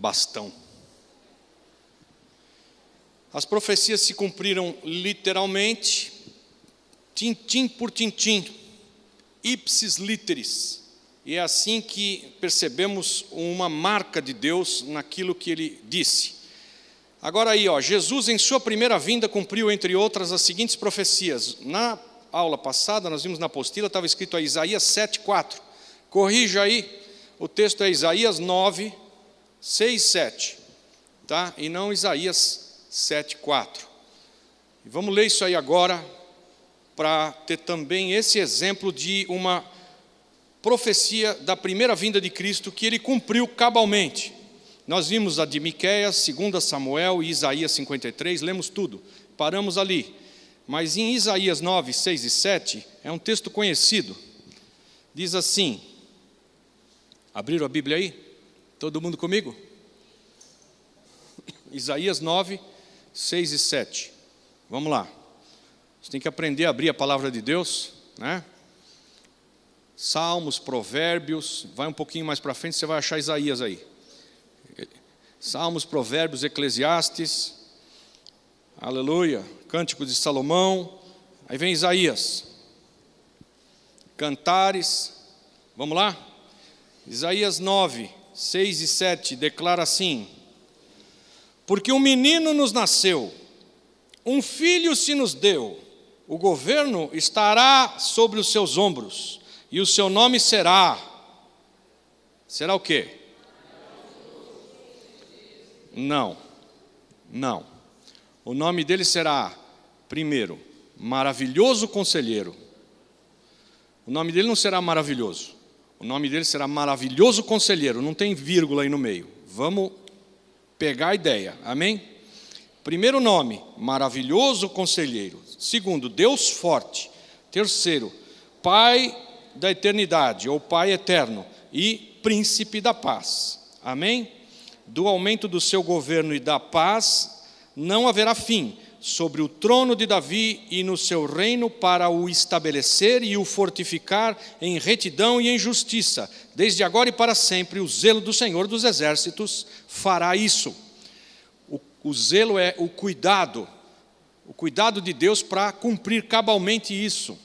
bastão. As profecias se cumpriram literalmente, tintim por tintim, ipsis literis. E é assim que percebemos uma marca de Deus naquilo que Ele disse. Agora aí, Jesus em sua primeira vinda cumpriu, entre outras, as seguintes profecias. Na aula passada, nós vimos na apostila, estava escrito a Isaías 7,4. Corrija aí, o texto é Isaías 9, 6, 7. Tá? E não Isaías 7,4. E vamos ler isso aí agora, para ter também esse exemplo de uma profecia da primeira vinda de Cristo que Ele cumpriu cabalmente. Nós vimos a de Miqueias, 2 Samuel e Isaías 53, lemos tudo, paramos ali. Mas em Isaías 9, 6 e 7, é um texto conhecido. Diz assim, abriram a Bíblia aí? Todo mundo comigo? Isaías 9, 6 e 7. Vamos lá. Você tem que aprender a abrir a palavra de Deus, né? Salmos, Provérbios, vai um pouquinho mais para frente, você vai achar Isaías aí. Salmos, Provérbios, Eclesiastes, aleluia, Cântico de Salomão, aí vem Isaías, Cantares, vamos lá? Isaías 9, 6 e 7, declara assim, porque um menino nos nasceu, um filho se nos deu, o governo estará sobre os seus ombros, e o seu nome será o quê? Não. O nome dele será, primeiro, Maravilhoso Conselheiro. O nome dele não será maravilhoso. O nome dele será Maravilhoso Conselheiro. Não tem vírgula aí no meio. Vamos pegar a ideia. Amém? Primeiro nome, Maravilhoso Conselheiro. Segundo, Deus Forte. Terceiro, Pai da eternidade, ou Pai eterno. E Príncipe da paz. Amém? Do aumento do seu governo e da paz não haverá fim, sobre o trono de Davi e no seu reino, para o estabelecer e o fortificar em retidão e em justiça, desde agora e para sempre. O zelo do Senhor dos Exércitos fará isso. O zelo é o cuidado de Deus para cumprir cabalmente isso.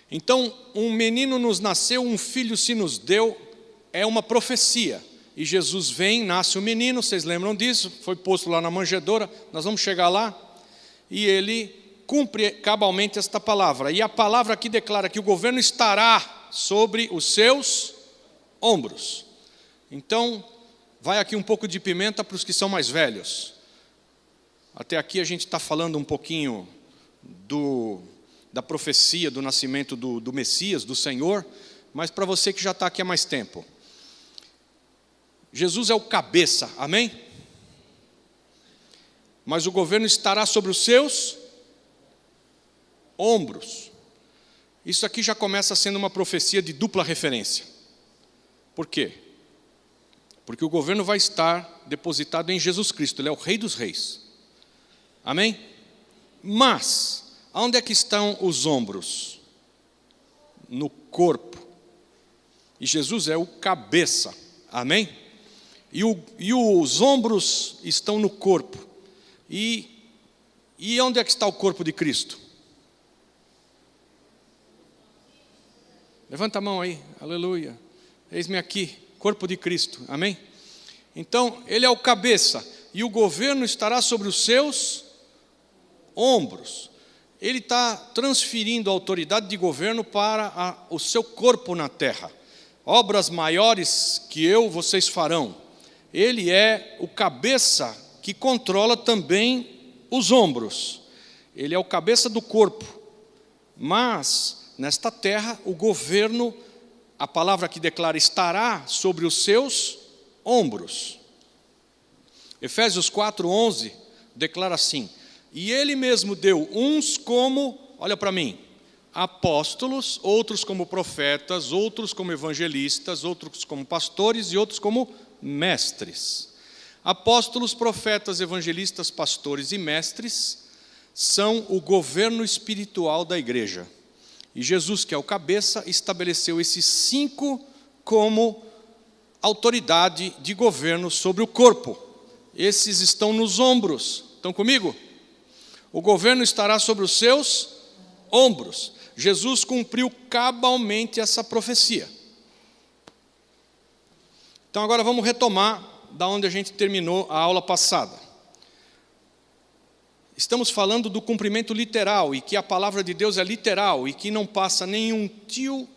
Então, um menino nos nasceu, um filho se nos deu, é uma profecia. E Jesus vem, nasce o menino, vocês lembram disso? Foi posto lá na manjedoura, nós vamos chegar lá. E ele cumpre cabalmente esta palavra. E a palavra aqui declara que o governo estará sobre os seus ombros. Então, vai aqui um pouco de pimenta para os que são mais velhos. Até aqui a gente está falando um pouquinho da profecia do nascimento do Messias, do Senhor. Mas para você que já está aqui há mais tempo. Jesus é o cabeça, amém? Mas o governo estará sobre os seus ombros. Isso aqui já começa sendo uma profecia de dupla referência. Por quê? Porque o governo vai estar depositado em Jesus Cristo, Ele é o Rei dos Reis. Amém? Mas, onde é que estão os ombros? No corpo. E Jesus é o cabeça, amém? E os ombros estão no corpo. E onde é que está o corpo de Cristo? Levanta a mão aí, aleluia. Eis-me aqui, corpo de Cristo, amém? Então, Ele é o cabeça, e o governo estará sobre os seus ombros. Ele está transferindo a autoridade de governo para o seu corpo na terra. Obras maiores que vocês farão. Ele é o cabeça que controla também os ombros. Ele é o cabeça do corpo. Mas, nesta terra, o governo, a palavra que declara, estará sobre os seus ombros. Efésios 4:11 declara assim, e Ele mesmo deu uns como, olha para mim, apóstolos, outros como profetas, outros como evangelistas, outros como pastores e outros como mestres. Apóstolos, profetas, evangelistas, pastores e mestres são o governo espiritual da igreja. E Jesus, que é o cabeça, estabeleceu esses 5 como autoridade de governo sobre o corpo. Esses estão nos ombros. Estão comigo? O governo estará sobre os seus ombros. Jesus cumpriu cabalmente essa profecia. Então agora vamos retomar da onde a gente terminou a aula passada. Estamos falando do cumprimento literal, e que a palavra de Deus é literal, e que não passa nenhum tio,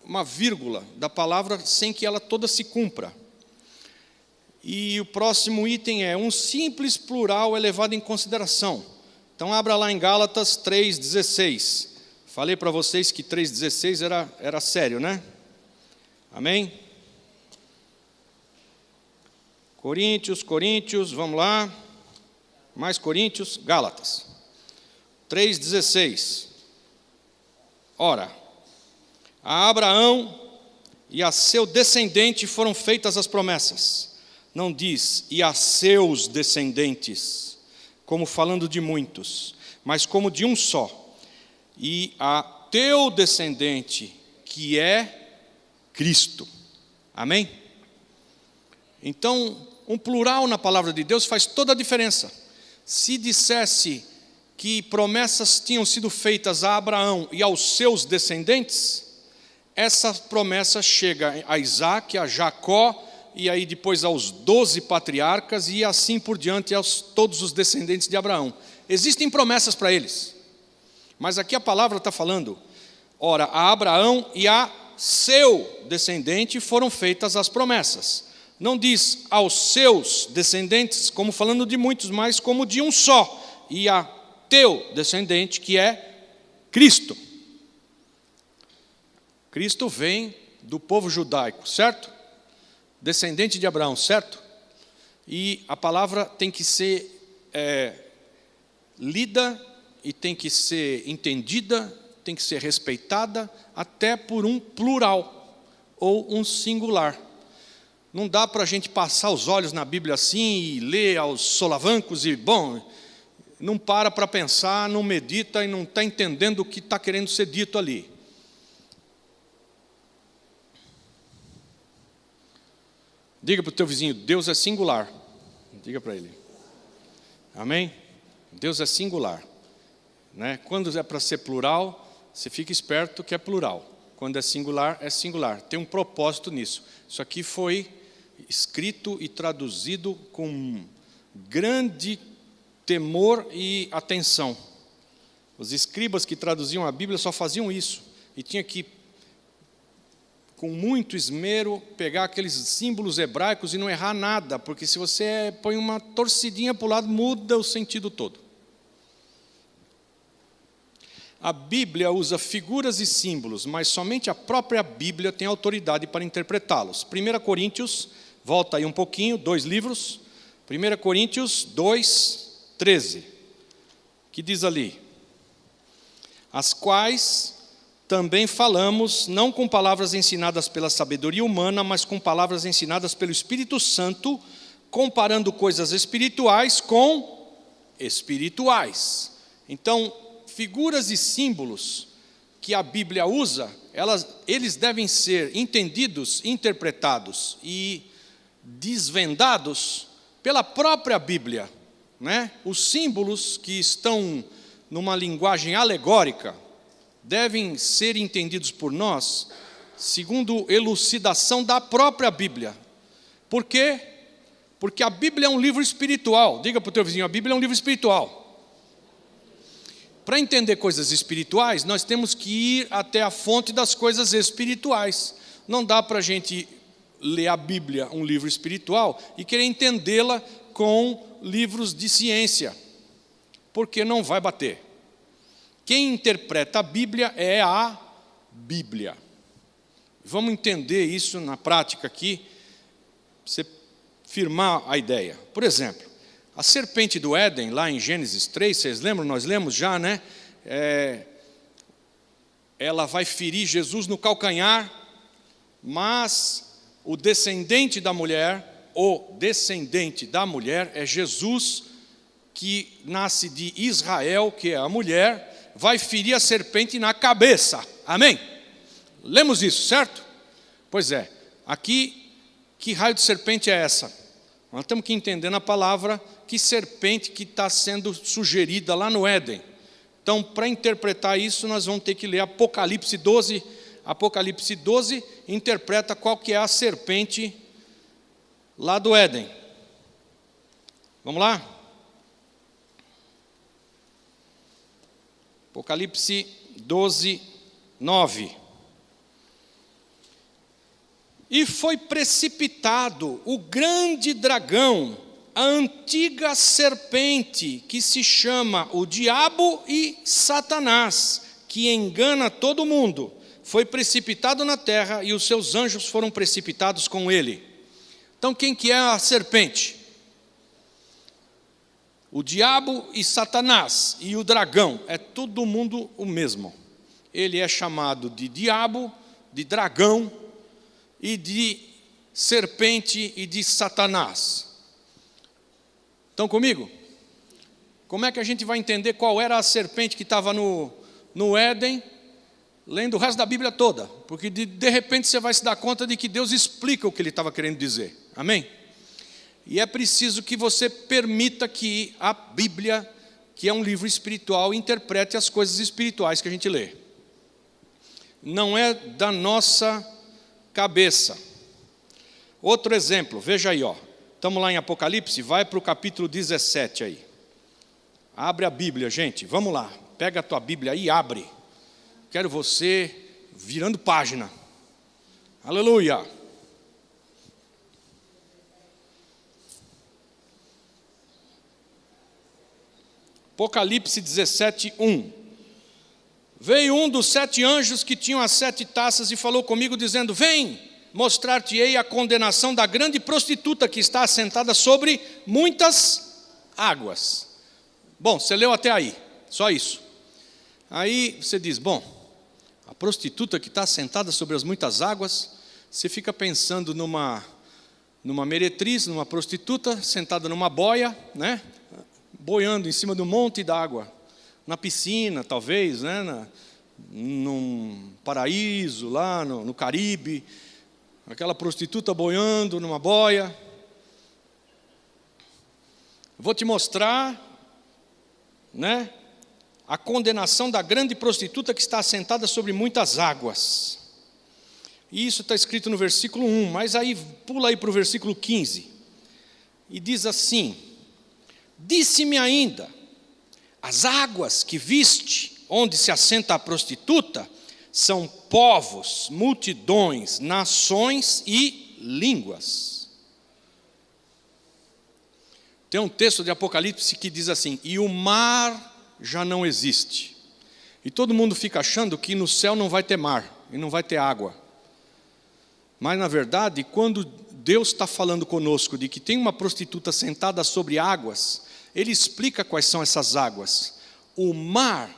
uma vírgula da palavra sem que ela toda se cumpra. E o próximo item é: um simples plural é levado em consideração. Então abra lá em Gálatas 3,16. Falei para vocês que 3,16 era sério, né? Amém? Coríntios, vamos lá. Mais Coríntios, Gálatas 3,16. Ora, a Abraão e a seu descendente foram feitas as promessas. Não diz, e a seus descendentes, como falando de muitos, mas como de um só. E a teu descendente, que é Cristo. Amém? Então, um plural na palavra de Deus faz toda a diferença. Se dissesse que promessas tinham sido feitas a Abraão e aos seus descendentes, essa promessa chega a Isaac, a Jacó, e aí depois aos 12 patriarcas, e assim por diante aos todos os descendentes de Abraão. Existem promessas para eles, mas aqui a palavra está falando, ora, a Abraão e a seu descendente foram feitas as promessas. Não diz aos seus descendentes, como falando de muitos, mas como de um só, e a teu descendente, que é Cristo. Cristo vem do povo judaico, certo? Descendente de Abraão, certo? E a palavra tem que ser lida, e tem que ser entendida, tem que ser respeitada, até por um plural, ou um singular. Não dá para a gente passar os olhos na Bíblia assim, e ler aos solavancos, e não para pensar, não medita, e não está entendendo o que está querendo ser dito ali. Diga para o teu vizinho, Deus é singular. Diga para ele. Amém? Deus é singular. Né? Quando é para ser plural, você fica esperto que é plural. Quando é singular, é singular. Tem um propósito nisso. Isso aqui foi escrito e traduzido com grande temor e atenção. Os escribas que traduziam a Bíblia só faziam isso. E tinha que, com muito esmero, pegar aqueles símbolos hebraicos e não errar nada, porque se você põe uma torcidinha para o lado, muda o sentido todo. A Bíblia usa figuras e símbolos, mas somente a própria Bíblia tem autoridade para interpretá-los. 1 Coríntios, volta aí um pouquinho, 2 livros. 1 Coríntios 2:13, que diz ali: as quais também falamos, não com palavras ensinadas pela sabedoria humana, mas com palavras ensinadas pelo Espírito Santo, comparando coisas espirituais com espirituais. Então, figuras e símbolos que a Bíblia usa, eles devem ser entendidos, interpretados e desvendados pela própria Bíblia, né? Os símbolos que estão numa linguagem alegórica devem ser entendidos por nós segundo elucidação da própria Bíblia. Por quê? Porque a Bíblia é um livro espiritual. Diga para o teu vizinho, a Bíblia é um livro espiritual. Para entender coisas espirituais, nós temos que ir até a fonte das coisas espirituais. Não dá para a gente ler a Bíblia, um livro espiritual, e querer entendê-la com livros de ciência, porque não vai bater. Quem interpreta a Bíblia é a Bíblia. Vamos entender isso na prática aqui, para você firmar a ideia. Por exemplo, a serpente do Éden, lá em Gênesis 3, vocês lembram? Nós lemos já, né? Ela vai ferir Jesus no calcanhar, mas o descendente da mulher é Jesus, que nasce de Israel, que é a mulher, vai ferir a serpente na cabeça. Amém? Lemos isso, certo? Pois é, aqui, que raio de serpente é essa? Nós temos que entender na palavra que serpente que está sendo sugerida lá no Éden. Então, para interpretar isso, nós vamos ter que ler Apocalipse 12. Apocalipse 12 interpreta qual que é a serpente lá do Éden. Vamos lá? Apocalipse 12, 9. E foi precipitado o grande dragão, a antiga serpente, que se chama o diabo e Satanás, que engana todo mundo. Foi precipitado na terra e os seus anjos foram precipitados com ele. Então, quem que é a serpente? O diabo e Satanás e o dragão, é todo mundo o mesmo. Ele é chamado de diabo, de dragão e de serpente e de Satanás. Estão comigo? Como é que a gente vai entender qual era a serpente que estava no Éden, lendo o resto da Bíblia toda? Porque de repente você vai se dar conta de que Deus explica o que ele estava querendo dizer. Amém? E é preciso que você permita que a Bíblia, que é um livro espiritual, interprete as coisas espirituais que a gente lê. Não é da nossa cabeça. Outro exemplo, veja aí, ó. Estamos lá em Apocalipse, vai para o capítulo 17 aí. Abre a Bíblia, gente, vamos lá. Pega a tua Bíblia aí e abre. Quero você virando página. Aleluia. Apocalipse 17, 1. Veio um dos 7 anjos que tinham as 7 taças e falou comigo, dizendo: vem, mostrar-te-ei a condenação da grande prostituta que está assentada sobre muitas águas. Bom, você leu até aí, só isso. Aí você diz, bom, a prostituta que está assentada sobre as muitas águas, você fica pensando numa meretriz, numa prostituta, sentada numa boia, né? Boiando em cima do monte d'água, na piscina, talvez, né? Num paraíso, lá no Caribe, aquela prostituta boiando numa boia. Vou te mostrar, né, a condenação da grande prostituta que está assentada sobre muitas águas. E isso está escrito no versículo 1, mas aí pula aí para o versículo 15. E diz assim: disse-me ainda, as águas que viste, onde se assenta a prostituta, são povos, multidões, nações e línguas. Tem um texto de Apocalipse que diz assim: e o mar já não existe. E todo mundo fica achando que no céu não vai ter mar e não vai ter água. Mas na verdade, quando Deus está falando conosco de que tem uma prostituta sentada sobre águas, Ele explica quais são essas águas. O mar,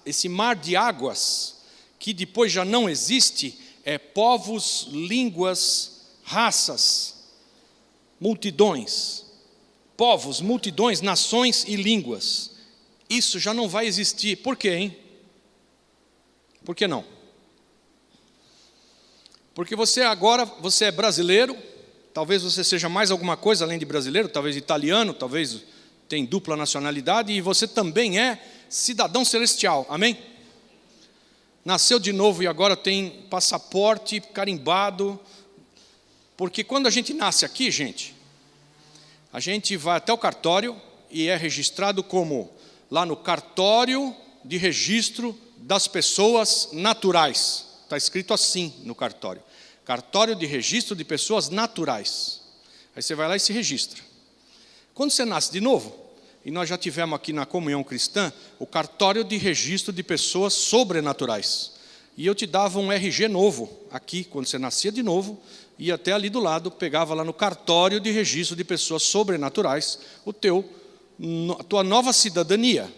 esse mar de águas, que depois já não existe, é povos, línguas, raças, multidões. Povos, multidões, nações e línguas. Isso já não vai existir. Por quê, hein? Por que não? Porque você é brasileiro, talvez você seja mais alguma coisa além de brasileiro, talvez italiano, talvez tem dupla nacionalidade, e você também é cidadão celestial, amém? Nasceu de novo e agora tem passaporte carimbado, porque quando a gente nasce aqui, gente, a gente vai até o cartório e é registrado como, lá no cartório de registro das pessoas naturais. Está escrito assim no cartório. Cartório de registro de pessoas naturais. Aí você vai lá e se registra. Quando você nasce de novo, e nós já tivemos aqui na comunhão cristã, o cartório de registro de pessoas sobrenaturais. E eu te dava um RG novo, aqui, quando você nascia de novo, ia até ali do lado, pegava lá no cartório de registro de pessoas sobrenaturais, a tua nova cidadania.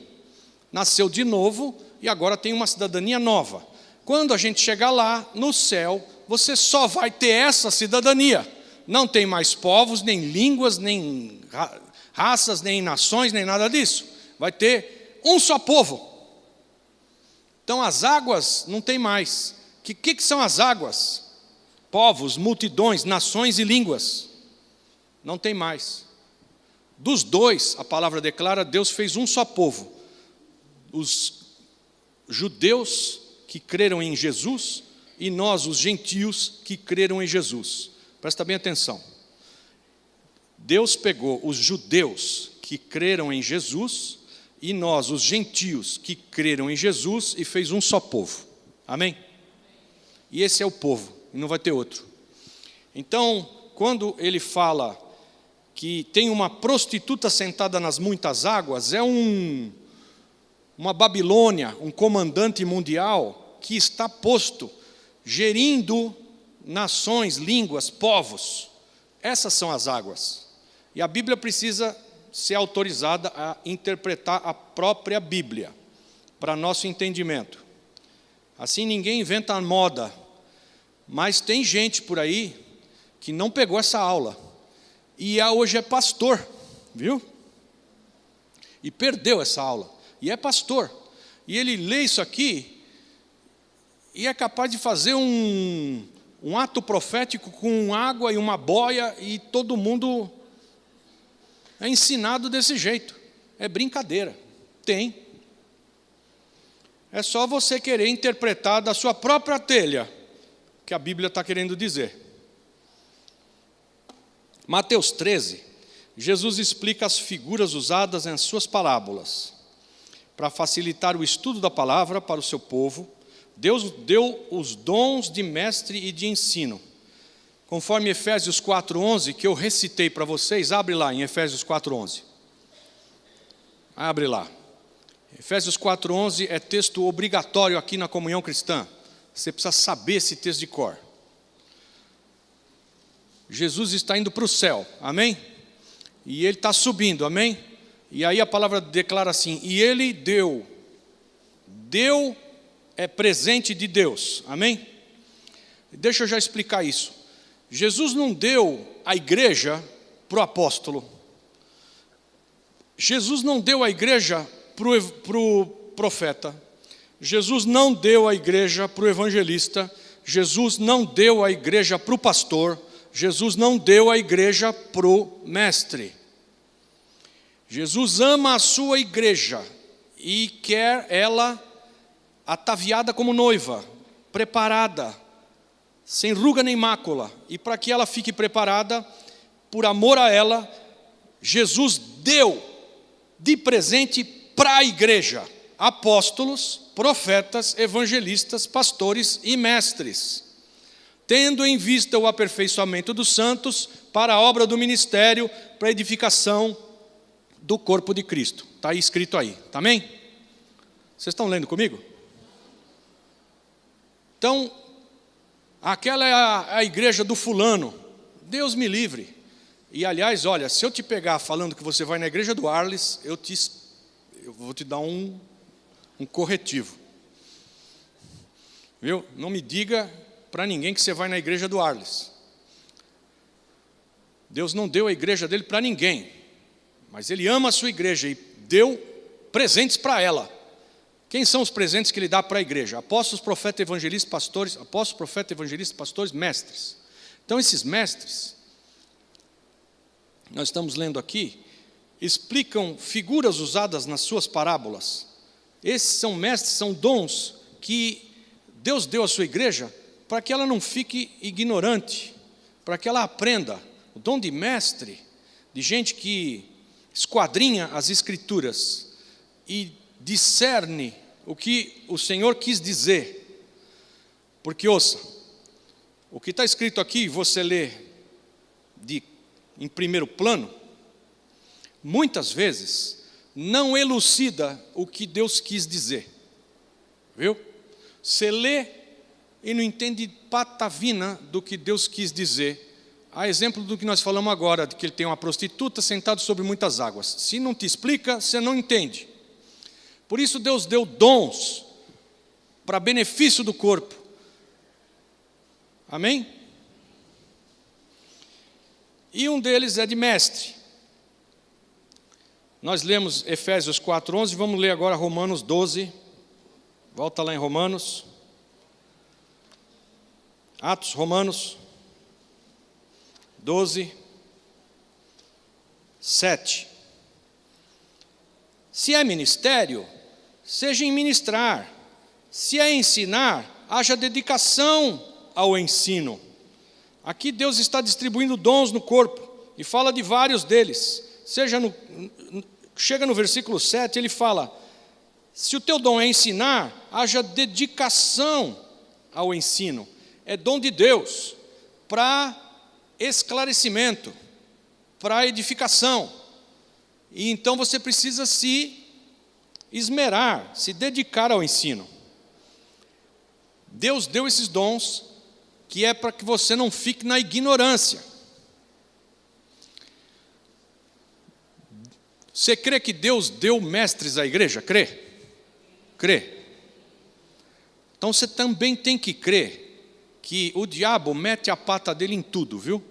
Nasceu de novo e agora tem uma cidadania nova. Quando a gente chegar lá, no céu, você só vai ter essa cidadania. Não tem mais povos, nem línguas, nem raças, nem nações, nem nada disso. Vai ter um só povo. Então as águas não tem mais. O que são as águas? povos, multidões, nações e línguas. Não tem mais. Dos dois, a palavra declara, Deus fez um só povo. Os judeus que creram em Jesus e nós, os gentios, que creram em Jesus. Presta bem atenção. Deus pegou os judeus que creram em Jesus e nós, os gentios, que creram em Jesus e fez um só povo. Amém? E esse é o povo, e não vai ter outro. Então, quando ele fala que tem uma prostituta sentada nas muitas águas, é uma Babilônia, um comandante mundial que está posto, gerindo nações, línguas, povos. Essas são as águas. E a Bíblia precisa ser autorizada a interpretar a própria Bíblia, para nosso entendimento. Assim ninguém inventa a moda, mas tem gente por aí que não pegou essa aula, e hoje é pastor, viu? E perdeu essa aula, e é pastor, e ele lê isso aqui, e é capaz de fazer um ato profético com água e uma boia, e todo mundo é ensinado desse jeito. É brincadeira, tem. É só você querer interpretar da sua própria telha, que a Bíblia está querendo dizer. Mateus 13, Jesus explica as figuras usadas em suas parábolas. Para facilitar o estudo da palavra para o seu povo, Deus deu os dons de mestre e de ensino. Conforme Efésios 4:11, que eu recitei para vocês, abre lá em Efésios 4:11. Abre lá. Efésios 4:11 é texto obrigatório aqui na comunhão cristã. Você precisa saber esse texto de cor. Jesus está indo para o céu, amém? E ele está subindo, amém? E aí a palavra declara assim, e ele deu é presente de Deus, amém? Deixa eu já explicar isso. Jesus não deu a igreja para o apóstolo. Jesus não deu a igreja para o profeta. Jesus não deu a igreja para o evangelista. Jesus não deu a igreja para o pastor. Jesus não deu a igreja para o mestre. Jesus ama a sua igreja e quer ela ataviada como noiva, preparada, sem ruga nem mácula. E para que ela fique preparada, por amor a ela, Jesus deu de presente para a igreja apóstolos, profetas, evangelistas, pastores e mestres, tendo em vista o aperfeiçoamento dos santos para a obra do ministério, para a edificação do corpo de Cristo. Está aí escrito aí, tá amém? Vocês estão lendo comigo? Então, aquela é a igreja do fulano. Deus me livre. E aliás, olha, se eu te pegar falando que você vai na igreja do Arles, eu vou te dar um corretivo. Viu? Não me diga para ninguém que você vai na igreja do Arles. Deus não deu a igreja dele para ninguém, mas ele ama a sua igreja e deu presentes para ela. Quem são os presentes que ele dá para a igreja? Apóstolos, profetas, evangelistas, pastores, apóstolos, profetas, evangelistas, pastores, mestres. Então esses mestres, nós estamos lendo aqui, explicam figuras usadas nas suas parábolas. Esses são mestres, são dons que Deus deu à sua igreja para que ela não fique ignorante, para que ela aprenda. O dom de mestre, de gente que esquadrinha as escrituras e discerne o que o Senhor quis dizer. Porque ouça, o que está escrito aqui, você lê em primeiro plano, muitas vezes não elucida o que Deus quis dizer. Viu? Você lê e não entende patavina do que Deus quis dizer. A exemplo do que nós falamos agora, de que ele tem uma prostituta sentada sobre muitas águas. Se não te explica, você não entende. Por isso Deus deu dons para benefício do corpo. Amém? E um deles é de mestre. Nós lemos Efésios 4:11, vamos ler agora Romanos 12. Volta lá em Romanos. Atos, Romanos 12, 7. Se é ministério, seja em ministrar. Se é ensinar, haja dedicação ao ensino. Aqui Deus está distribuindo dons no corpo e fala de vários deles. Chega no versículo 7, ele fala: se o teu dom é ensinar, haja dedicação ao ensino. É dom de Deus para esclarecimento, para edificação. E então você precisa se esmerar, se dedicar ao ensino. Deus deu esses dons que é para que você não fique na ignorância. Você crê que Deus deu mestres à igreja? Crê? Crê. Então você também tem que crer que o diabo mete a pata dele em tudo, viu?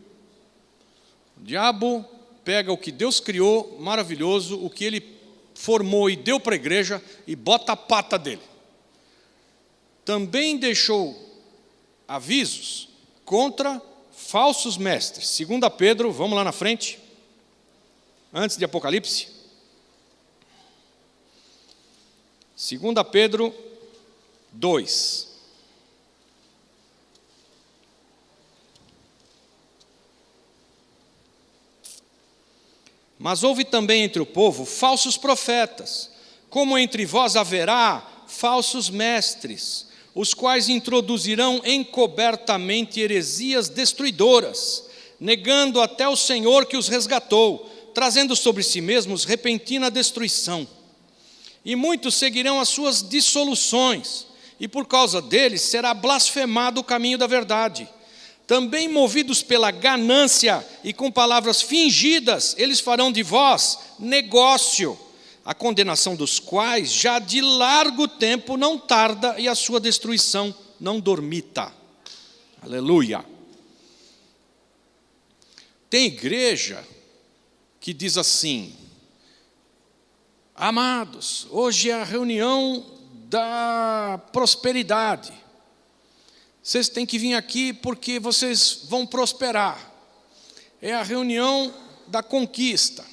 O diabo pega o que Deus criou, maravilhoso, o que ele formou e deu para a igreja e bota a pata dele. Também deixou avisos contra falsos mestres. 2 Pedro, vamos lá na frente, antes de Apocalipse. 2 Pedro 2. Mas houve também entre o povo falsos profetas, como entre vós haverá falsos mestres, os quais introduzirão encobertamente heresias destruidoras, negando até o Senhor que os resgatou, trazendo sobre si mesmos repentina destruição. E muitos seguirão as suas dissoluções, e por causa deles será blasfemado o caminho da verdade. Também movidos pela ganância e com palavras fingidas, eles farão de vós negócio, a condenação dos quais já de largo tempo não tarda e a sua destruição não dormita. Aleluia. Tem igreja que diz assim: amados, hoje é a reunião da prosperidade. Vocês têm que vir aqui porque vocês vão prosperar. É a reunião da conquista.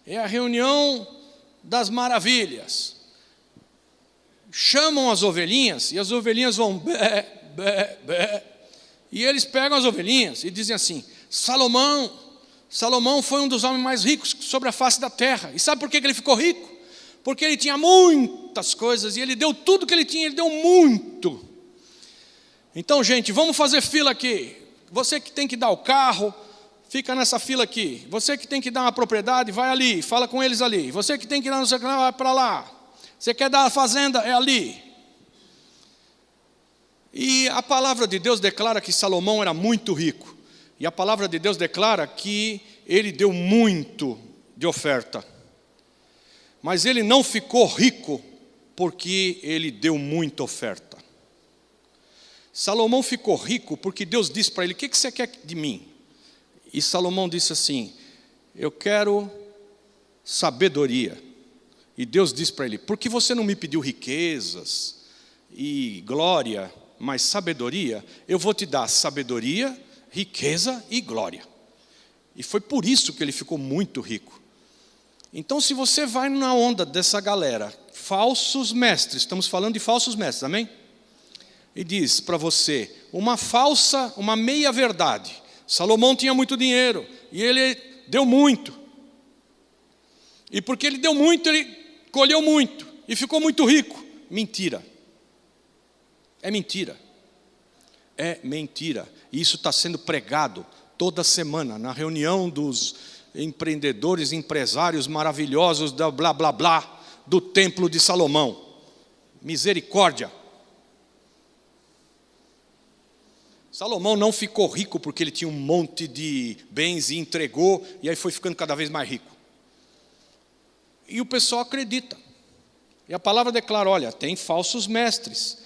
É a reunião das maravilhas. Chamam as ovelhinhas e as ovelhinhas vão bé, bé, bé. E eles pegam as ovelhinhas e dizem assim: Salomão foi um dos homens mais ricos sobre a face da terra. E sabe por que ele ficou rico? Porque ele tinha muitas coisas e ele deu tudo que ele tinha, ele deu muito. Então, gente, vamos fazer fila aqui. Você que tem que dar o carro, fica nessa fila aqui. Você que tem que dar uma propriedade, vai ali, fala com eles ali. Você que tem que dar no seu canal, vai para lá. Você quer dar a fazenda, é ali. E a palavra de Deus declara que Salomão era muito rico. E a palavra de Deus declara que ele deu muito de oferta. Mas ele não ficou rico porque ele deu muita oferta. Salomão ficou rico porque Deus disse para ele: o que você quer de mim? E Salomão disse assim: eu quero sabedoria. E Deus disse para ele: por que você não me pediu riquezas e glória, mas sabedoria? Eu vou te dar sabedoria, riqueza e glória. E foi por isso que ele ficou muito rico. Então, se você vai na onda dessa galera, falsos mestres, estamos falando de falsos mestres, amém? E diz para você uma meia verdade. Salomão tinha muito dinheiro e ele deu muito. E porque ele deu muito, ele colheu muito e ficou muito rico. Mentira. É mentira. É mentira. E isso está sendo pregado toda semana na reunião dos empreendedores, empresários maravilhosos da blá blá blá do templo de Salomão. Misericórdia. Salomão não ficou rico porque ele tinha um monte de bens e entregou, e aí foi ficando cada vez mais rico. E o pessoal acredita. E a palavra declara: olha, tem falsos mestres.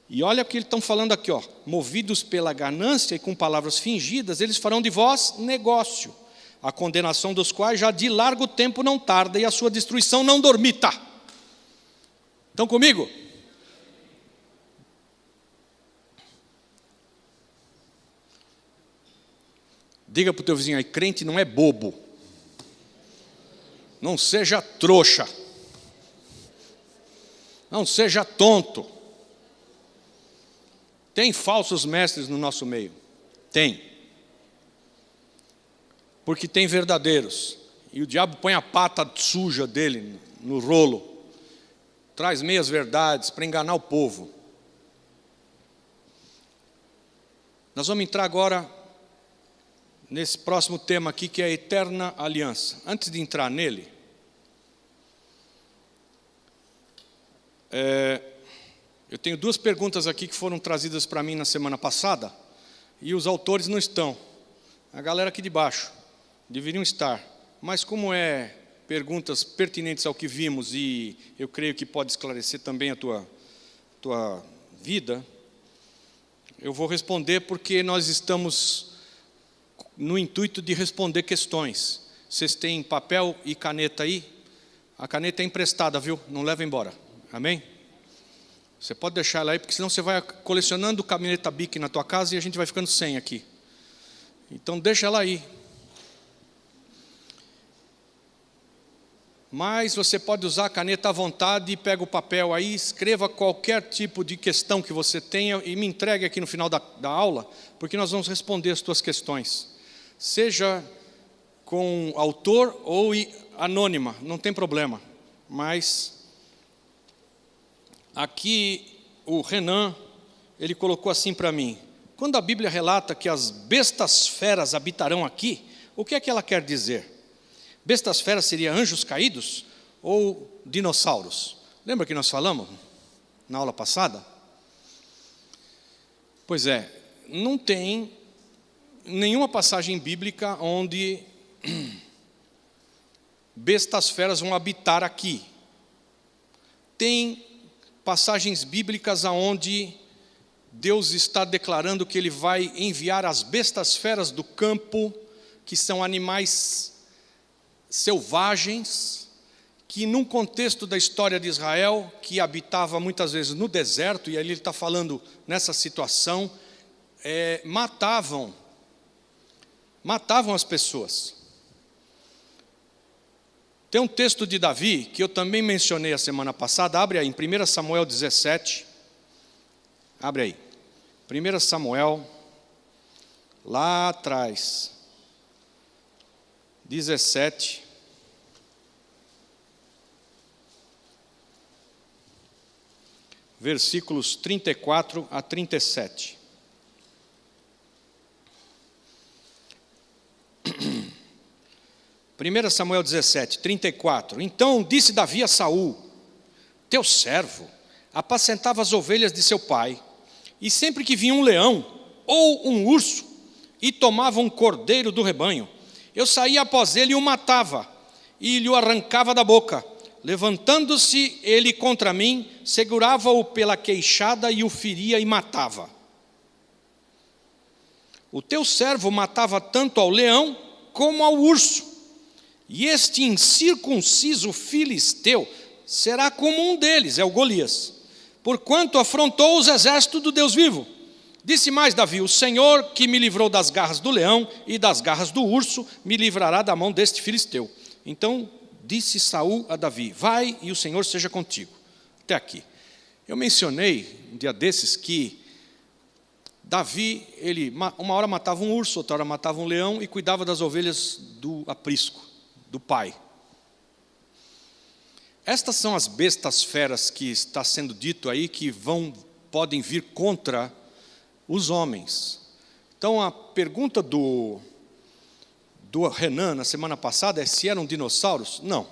E olha o que eles estão falando aqui, ó. Movidos pela ganância e com palavras fingidas, eles farão de vós negócio, a condenação dos quais já de largo tempo não tarda e a sua destruição não dormita. Estão comigo? Diga para o teu vizinho aí, crente não é bobo. Não seja trouxa. Não seja tonto. Tem falsos mestres no nosso meio? Tem. Porque tem verdadeiros. E o diabo põe a pata suja dele no rolo. Traz meias verdades para enganar o povo. Nós vamos entrar agora nesse próximo tema aqui, que é a eterna aliança. Antes de entrar nele, eu tenho duas perguntas aqui que foram trazidas para mim na semana passada, e os autores não estão. A galera aqui de baixo deveriam estar, mas como é perguntas pertinentes ao que vimos, e eu creio que pode esclarecer também a tua vida, eu vou responder porque nós estamos no intuito de responder questões. Vocês têm papel e caneta aí? A caneta é emprestada, viu? Não leva embora. Amém? Você pode deixar ela aí, porque senão você vai colecionando caneta Bic na tua casa e a gente vai ficando sem aqui. Então deixa ela aí. Mas você pode usar a caneta à vontade e pega o papel aí, escreva qualquer tipo de questão que você tenha e me entregue aqui no final da aula, porque nós vamos responder as tuas questões. Seja com autor ou anônima, não tem problema. Mas aqui o Renan, ele colocou assim para mim: quando a Bíblia relata que as bestas feras habitarão aqui, o que é que ela quer dizer? Bestas feras seria anjos caídos ou dinossauros? Lembra que nós falamos na aula passada? Pois é, não tem nenhuma passagem bíblica onde bestas feras vão habitar aqui. Tem passagens bíblicas onde Deus está declarando que Ele vai enviar as bestas feras do campo, que são animais selvagens, que num contexto da história de Israel, que habitava muitas vezes no deserto, e ali ele está falando nessa situação, matavam as pessoas. Tem um texto de Davi, que eu também mencionei a semana passada, abre aí, em 1 Samuel 17, abre aí, 1 Samuel, lá atrás, 17, versículos 34 a 37. 1 Samuel 17, 34. Então disse Davi a Saul: teu servo apacentava as ovelhas de seu pai, e sempre que vinha um leão ou um urso e tomava um cordeiro do rebanho, eu saía após ele e o matava, e lhe o arrancava da boca. Levantando-se ele contra mim, segurava-o pela queixada e o feria e matava. O teu servo matava tanto ao leão como ao urso, e este incircunciso filisteu será como um deles, é o Golias, porquanto afrontou os exércitos do Deus vivo. Disse mais Davi: o Senhor que me livrou das garras do leão e das garras do urso, me livrará da mão deste filisteu. Então disse Saul a Davi: vai e o Senhor seja contigo. Até aqui. Eu mencionei um dia desses que Davi, ele uma hora matava um urso, outra hora matava um leão e cuidava das ovelhas do aprisco, do pai. Estas são as bestas feras que está sendo dito aí, que podem vir contra os homens. Então a pergunta do Renan na semana passada é se eram dinossauros. Não.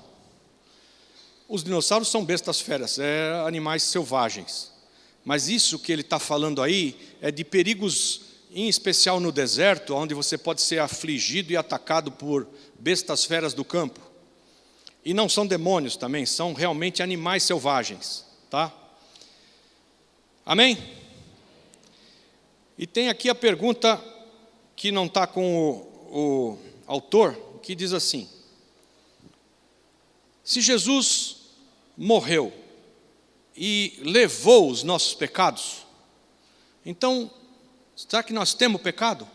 Os dinossauros são bestas feras, animais selvagens. Mas isso que ele está falando aí é de perigos, em especial no deserto, onde você pode ser afligido e atacado por bestas feras do campo. E não são demônios também, são realmente animais selvagens, tá? Amém? E tem aqui a pergunta que não está com o autor, que diz assim: se Jesus morreu e levou os nossos pecados, então, será que nós temos pecado?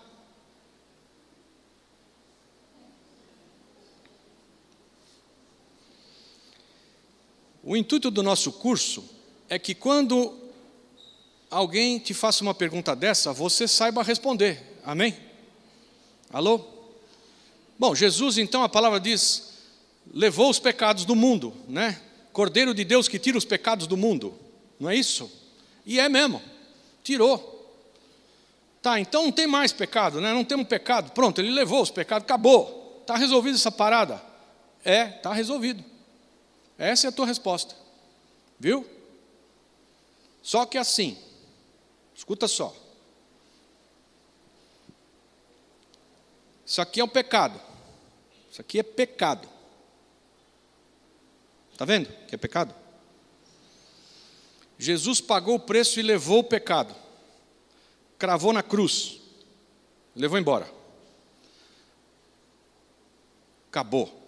O intuito do nosso curso é que quando alguém te faça uma pergunta dessa, você saiba responder. Amém? Alô? Bom, Jesus, então, a palavra diz, levou os pecados do mundo, né? Cordeiro de Deus que tira os pecados do mundo. Não é isso? E é mesmo. Tirou. Tá, então não tem mais pecado, né? Não temos pecado. Pronto, ele levou os pecados, acabou. Está resolvida essa parada? Está resolvido. Essa é a tua resposta. Viu? Só que assim, escuta só. Isso aqui é um pecado. Isso aqui é pecado. Está vendo que é pecado? Jesus pagou o preço e levou o pecado. Cravou na cruz. Levou embora. Acabou.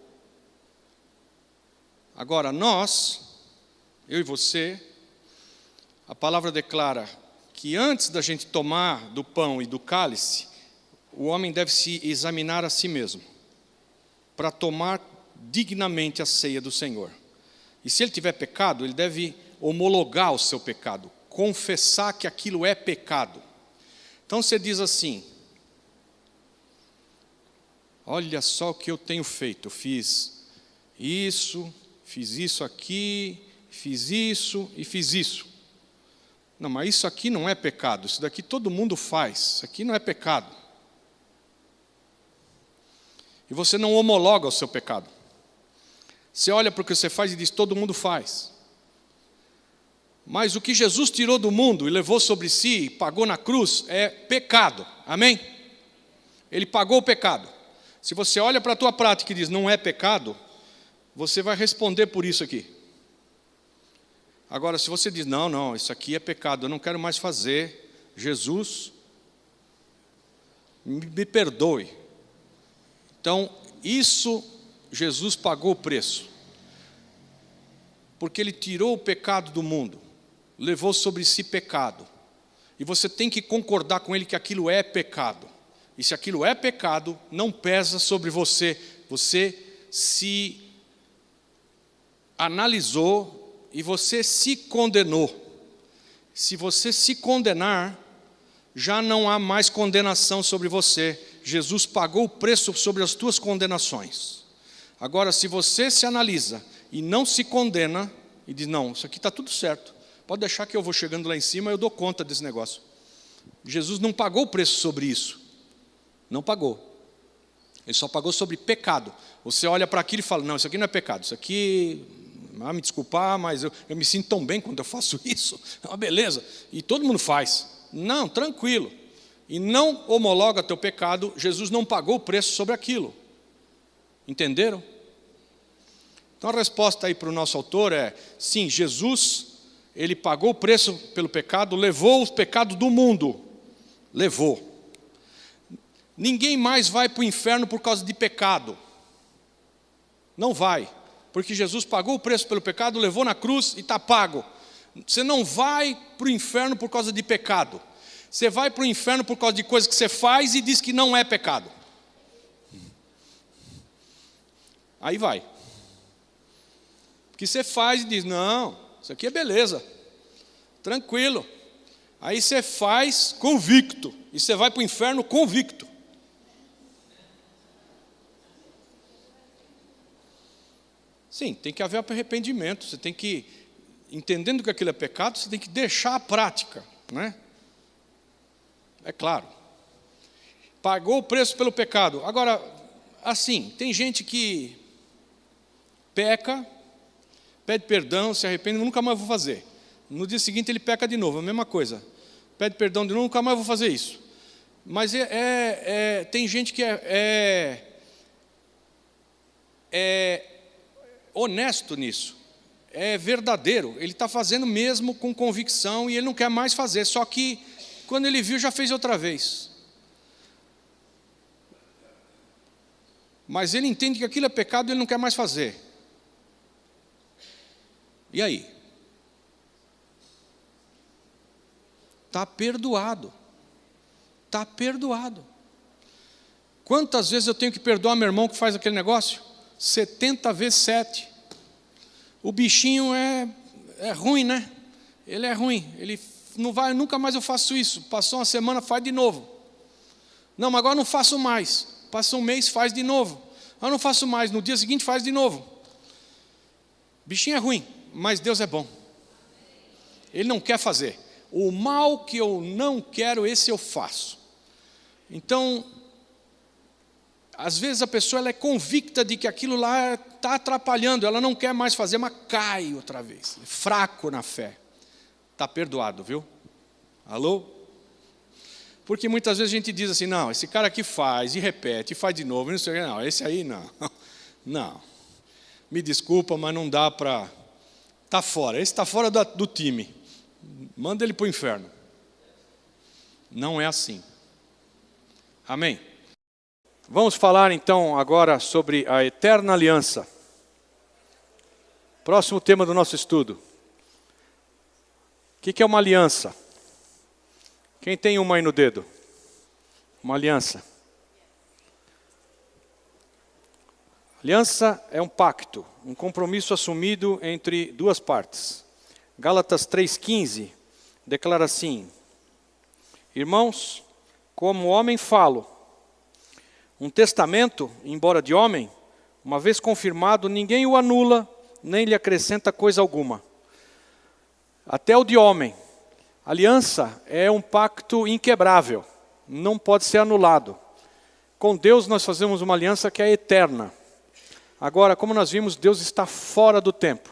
Agora nós, eu e você, a palavra declara que antes da gente tomar do pão e do cálice, o homem deve se examinar a si mesmo, para tomar dignamente a ceia do Senhor. E se ele tiver pecado, ele deve homologar o seu pecado, confessar que aquilo é pecado. Então você diz assim, olha só o que eu tenho feito, eu fiz isso aqui, fiz isso e fiz isso. Não, mas isso aqui não é pecado, isso daqui todo mundo faz, isso aqui não é pecado. E você não homologa o seu pecado. Você olha para o que você faz e diz, todo mundo faz. Mas o que Jesus tirou do mundo e levou sobre si, pagou na cruz, é pecado. Amém? Ele pagou o pecado. Se você olha para a tua prática e diz, não é pecado, você vai responder por isso aqui. Agora, se você diz, não, isso aqui é pecado, eu não quero mais fazer, Jesus, me perdoe. Então, isso, Jesus pagou o preço. Porque Ele tirou o pecado do mundo, levou sobre si pecado. E você tem que concordar com Ele que aquilo é pecado. E se aquilo é pecado, não pesa sobre você. Você se analisou e você se condenou. Se você se condenar, já não há mais condenação sobre você. Jesus pagou o preço sobre as tuas condenações. Agora, se você se analisa e não se condena, e diz, não, isso aqui está tudo certo, pode deixar que eu vou chegando lá em cima, eu dou conta desse negócio. Jesus não pagou o preço sobre isso. Não pagou. Ele só pagou sobre pecado. Você olha para aquilo e fala, não, isso aqui não é pecado, isso aqui, me desculpar, mas eu me sinto tão bem quando eu faço isso, é uma beleza, e todo mundo faz. Não, tranquilo. E não homologa teu pecado, Jesus não pagou o preço sobre aquilo. Entenderam? Então a resposta aí para o nosso autor é, sim, Jesus, Ele pagou o preço pelo pecado, levou os pecados do mundo. Levou. Ninguém mais vai para o inferno por causa de pecado. Não vai. Porque Jesus pagou o preço pelo pecado, levou na cruz e está pago. Você não vai para o inferno por causa de pecado. Você vai para o inferno por causa de coisas que você faz e diz que não é pecado. Aí vai. Porque você faz e diz, não, isso aqui é beleza. Tranquilo. Aí você faz convicto. E você vai para o inferno convicto. Sim, tem que haver arrependimento. Você tem que, entendendo que aquilo é pecado, você tem que deixar a prática, né? É claro. Pagou o preço pelo pecado. Agora, assim, tem gente que peca, pede perdão, se arrepende, nunca mais vou fazer. No dia seguinte ele peca de novo, a mesma coisa. Pede perdão de novo, nunca mais vou fazer isso. Mas tem gente que é honesto nisso, é verdadeiro, ele está fazendo mesmo com convicção e ele não quer mais fazer, só que quando ele viu já fez outra vez. Mas ele entende que aquilo é pecado e ele não quer mais fazer. E aí? Está perdoado. Está perdoado. Quantas vezes eu tenho que perdoar meu irmão que faz aquele negócio? 70 vezes 7. o bichinho é ruim, né? Ele é ruim. Ele não vai, nunca mais eu faço isso. Passou uma semana, faz de novo. Não, mas agora não faço mais. Passa um mês, faz de novo. Eu não faço mais. No dia seguinte, faz de novo. Bichinho é ruim, mas Deus é bom. Ele não quer fazer. O mal que eu não quero, esse eu faço. Então, às vezes a pessoa ela é convicta de que aquilo lá está atrapalhando, ela não quer mais fazer, mas cai outra vez. É fraco na fé. Está perdoado, viu? Alô? Porque muitas vezes a gente diz assim, não, esse cara aqui faz, e repete, e faz de novo, não sei o que, não, esse aí não. Não. Me desculpa, mas não dá para... Está fora, esse está fora do time. Manda ele para o inferno. Não é assim. Amém? Vamos falar então agora sobre a eterna aliança. Próximo tema do nosso estudo. O que é uma aliança? Quem tem uma aí no dedo? Uma aliança. Aliança é um pacto, um compromisso assumido entre duas partes. Gálatas 3,15 declara assim: irmãos, como homem falo, um testamento, embora de homem, uma vez confirmado, ninguém o anula, nem lhe acrescenta coisa alguma. Até o de homem. Aliança é um pacto inquebrável, não pode ser anulado. Com Deus nós fazemos uma aliança que é eterna. Agora, como nós vimos, Deus está fora do tempo.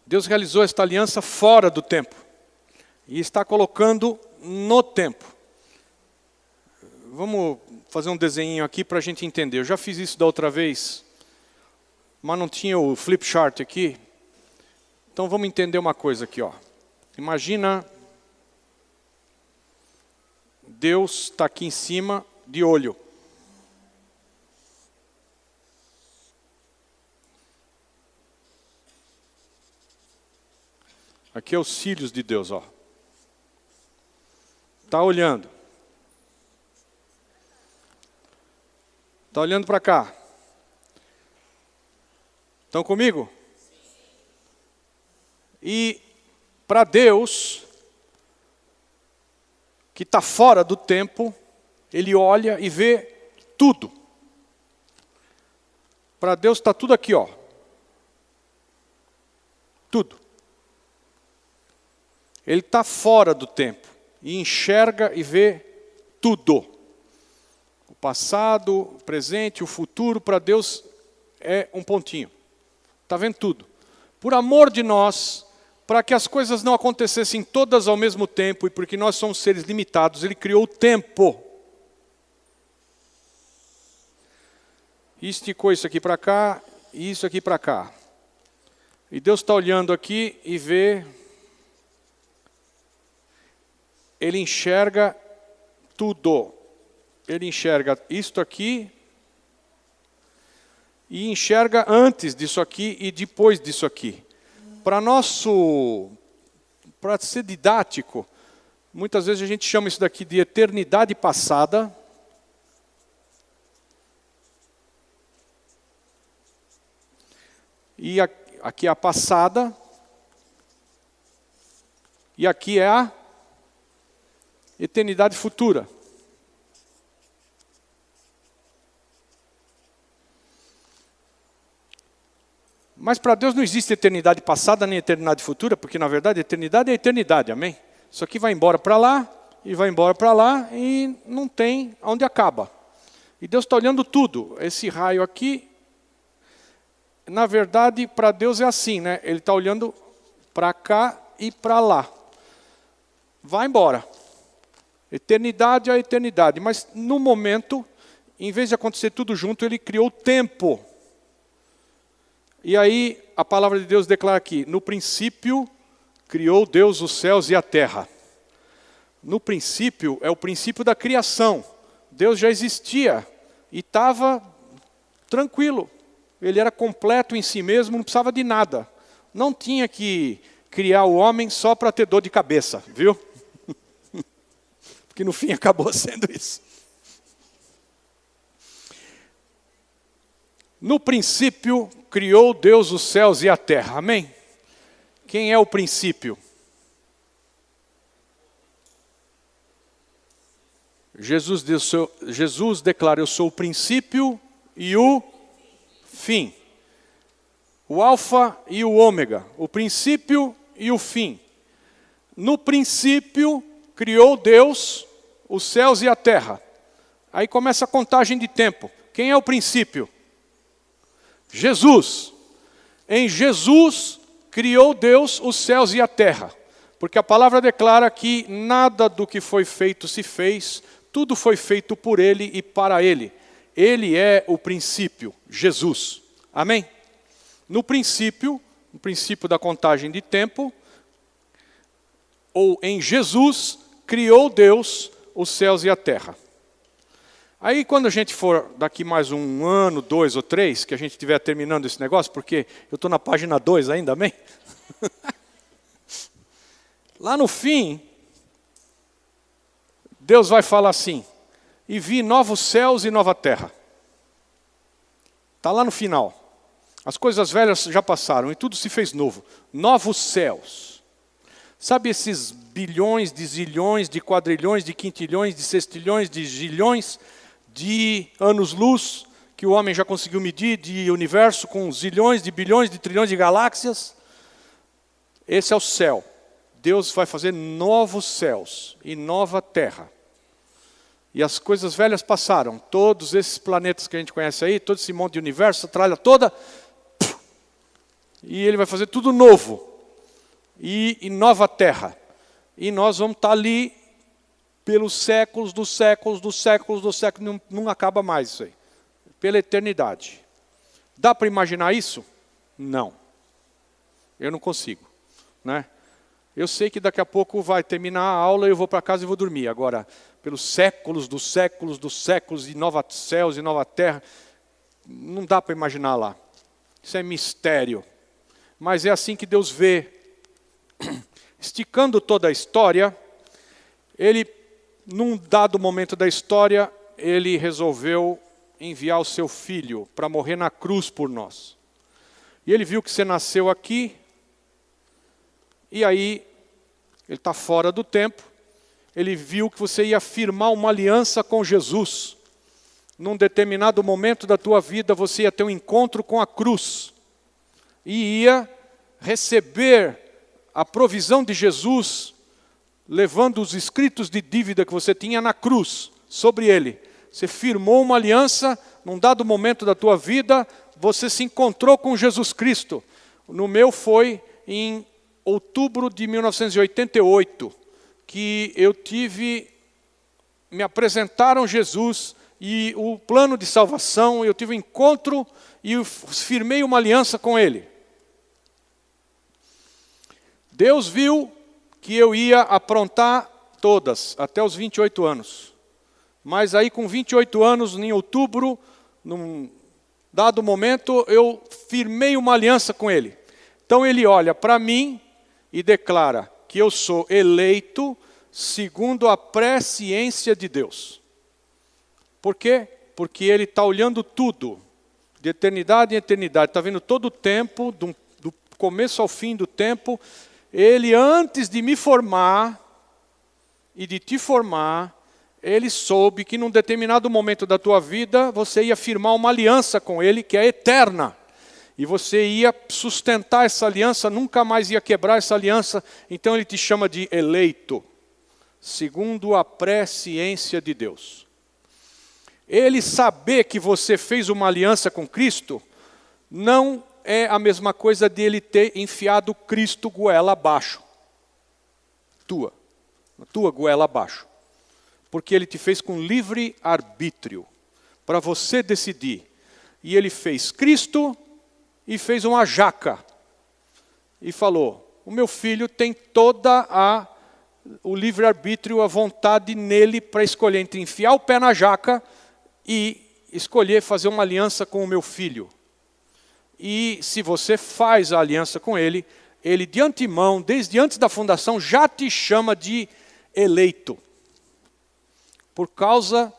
Deus realizou esta aliança fora do tempo. E está colocando no tempo. Vamos fazer um desenho aqui para a gente entender. Eu já fiz isso da outra vez, mas não tinha o flip chart aqui. Então vamos entender uma coisa aqui, ó. Imagina Deus está aqui em cima de olho. Aqui é os cílios de Deus, ó. Está olhando. Está olhando para cá. Estão comigo? E para Deus, que está fora do tempo, Ele olha e vê tudo. Para Deus está tudo aqui, ó. Tudo. Ele está fora do tempo e enxerga e vê tudo. O passado, o presente, o futuro, para Deus é um pontinho. Está vendo tudo. Por amor de nós, para que as coisas não acontecessem todas ao mesmo tempo, e porque nós somos seres limitados, Ele criou o tempo. E esticou isso aqui para cá, e isso aqui para cá. E Deus está olhando aqui e vê... Ele enxerga tudo. Ele enxerga isto aqui, e enxerga antes disso aqui e depois disso aqui. Para ser didático, muitas vezes a gente chama isso daqui de eternidade passada. E aqui é a passada. E aqui é a eternidade futura. Mas para Deus não existe eternidade passada nem eternidade futura, porque na verdade a eternidade é a eternidade, amém? Isso aqui vai embora para lá, e vai embora para lá, e não tem onde acaba. E Deus está olhando tudo. Esse raio aqui, na verdade, para Deus é assim, né? Ele está olhando para cá e para lá. Vai embora. Eternidade é a eternidade. Mas no momento, em vez de acontecer tudo junto, Ele criou o tempo. E aí a palavra de Deus declara aqui: no princípio criou Deus os céus e a terra. No princípio é o princípio da criação. Deus já existia e estava tranquilo. Ele era completo em si mesmo, não precisava de nada. Não tinha que criar o homem só para ter dor de cabeça, viu? Porque no fim acabou sendo isso. No princípio, criou Deus os céus e a terra. Amém? Quem é o princípio? Jesus declara, eu sou o princípio e o fim. O alfa e o ômega, o princípio e o fim. No princípio, criou Deus os céus e a terra. Aí começa a contagem de tempo. Quem é o princípio? Jesus. Em Jesus, criou Deus os céus e a terra. Porque a palavra declara que nada do que foi feito se fez, tudo foi feito por Ele e para Ele. Ele é o princípio, Jesus. Amém? No princípio da contagem de tempo, ou em Jesus, criou Deus os céus e a terra. Aí quando a gente for, daqui mais 1 ano, 2 ou 3, que a gente estiver terminando esse negócio, porque eu estou na página 2 ainda, amém? Lá no fim, Deus vai falar assim, e vi novos céus e nova terra. Está lá no final. As coisas velhas já passaram e tudo se fez novo. Novos céus. Sabe esses bilhões, de zilhões, de quadrilhões, de quintilhões, de sextilhões, de gilhões de anos-luz que o homem já conseguiu medir, de universo com zilhões, de bilhões, de trilhões de galáxias? Esse é o céu. Deus vai fazer novos céus e nova terra. E as coisas velhas passaram. Todos esses planetas que a gente conhece aí, todo esse monte de universo, a tralha toda. E Ele vai fazer tudo novo. E nova terra. E nós vamos estar ali pelos séculos dos séculos dos séculos dos séculos. Não acaba mais isso aí. Pela eternidade. Dá para imaginar isso? Não. Eu não consigo. Né? Eu sei que daqui a pouco vai terminar a aula e eu vou para casa e vou dormir. Agora, pelos séculos dos séculos dos séculos, e nova céus e nova terra, não dá para imaginar lá. Isso é mistério. Mas é assim que Deus vê. Esticando toda a história, Ele, num dado momento da história, Ele resolveu enviar o seu Filho para morrer na cruz por nós. E Ele viu que você nasceu aqui, e aí, Ele está fora do tempo, Ele viu que você ia firmar uma aliança com Jesus. Num determinado momento da tua vida, você ia ter um encontro com a cruz. E ia receber a provisão de Jesus, levando os escritos de dívida que você tinha na cruz, sobre Ele. Você firmou uma aliança, num dado momento da tua vida, você se encontrou com Jesus Cristo. No meu foi em outubro de 1988, que eu me apresentaram Jesus e o plano de salvação, eu tive um encontro e eu firmei uma aliança com Ele. Deus viu que eu ia aprontar todas, até os 28 anos. Mas aí com 28 anos, em outubro, num dado momento, eu firmei uma aliança com Ele. Então Ele olha para mim e declara que eu sou eleito segundo a presciência de Deus. Por quê? Porque Ele está olhando tudo, de eternidade em eternidade. Está vendo todo o tempo, do começo ao fim do tempo. Ele, antes de me formar e de te formar, Ele soube que num determinado momento da tua vida, você ia firmar uma aliança com Ele que é eterna. E você ia sustentar essa aliança, nunca mais ia quebrar essa aliança. Então Ele te chama de eleito, segundo a presciência de Deus. Ele saber que você fez uma aliança com Cristo, não é a mesma coisa de Ele ter enfiado Cristo goela abaixo. Tua goela abaixo. Porque Ele te fez com livre arbítrio, para você decidir. E Ele fez Cristo e fez uma jaca. E falou, o meu filho tem o livre arbítrio, a vontade nele para escolher entre enfiar o pé na jaca e escolher fazer uma aliança com o meu filho. E se você faz a aliança com Ele, Ele de antemão, desde antes da fundação, já te chama de eleito. Por causa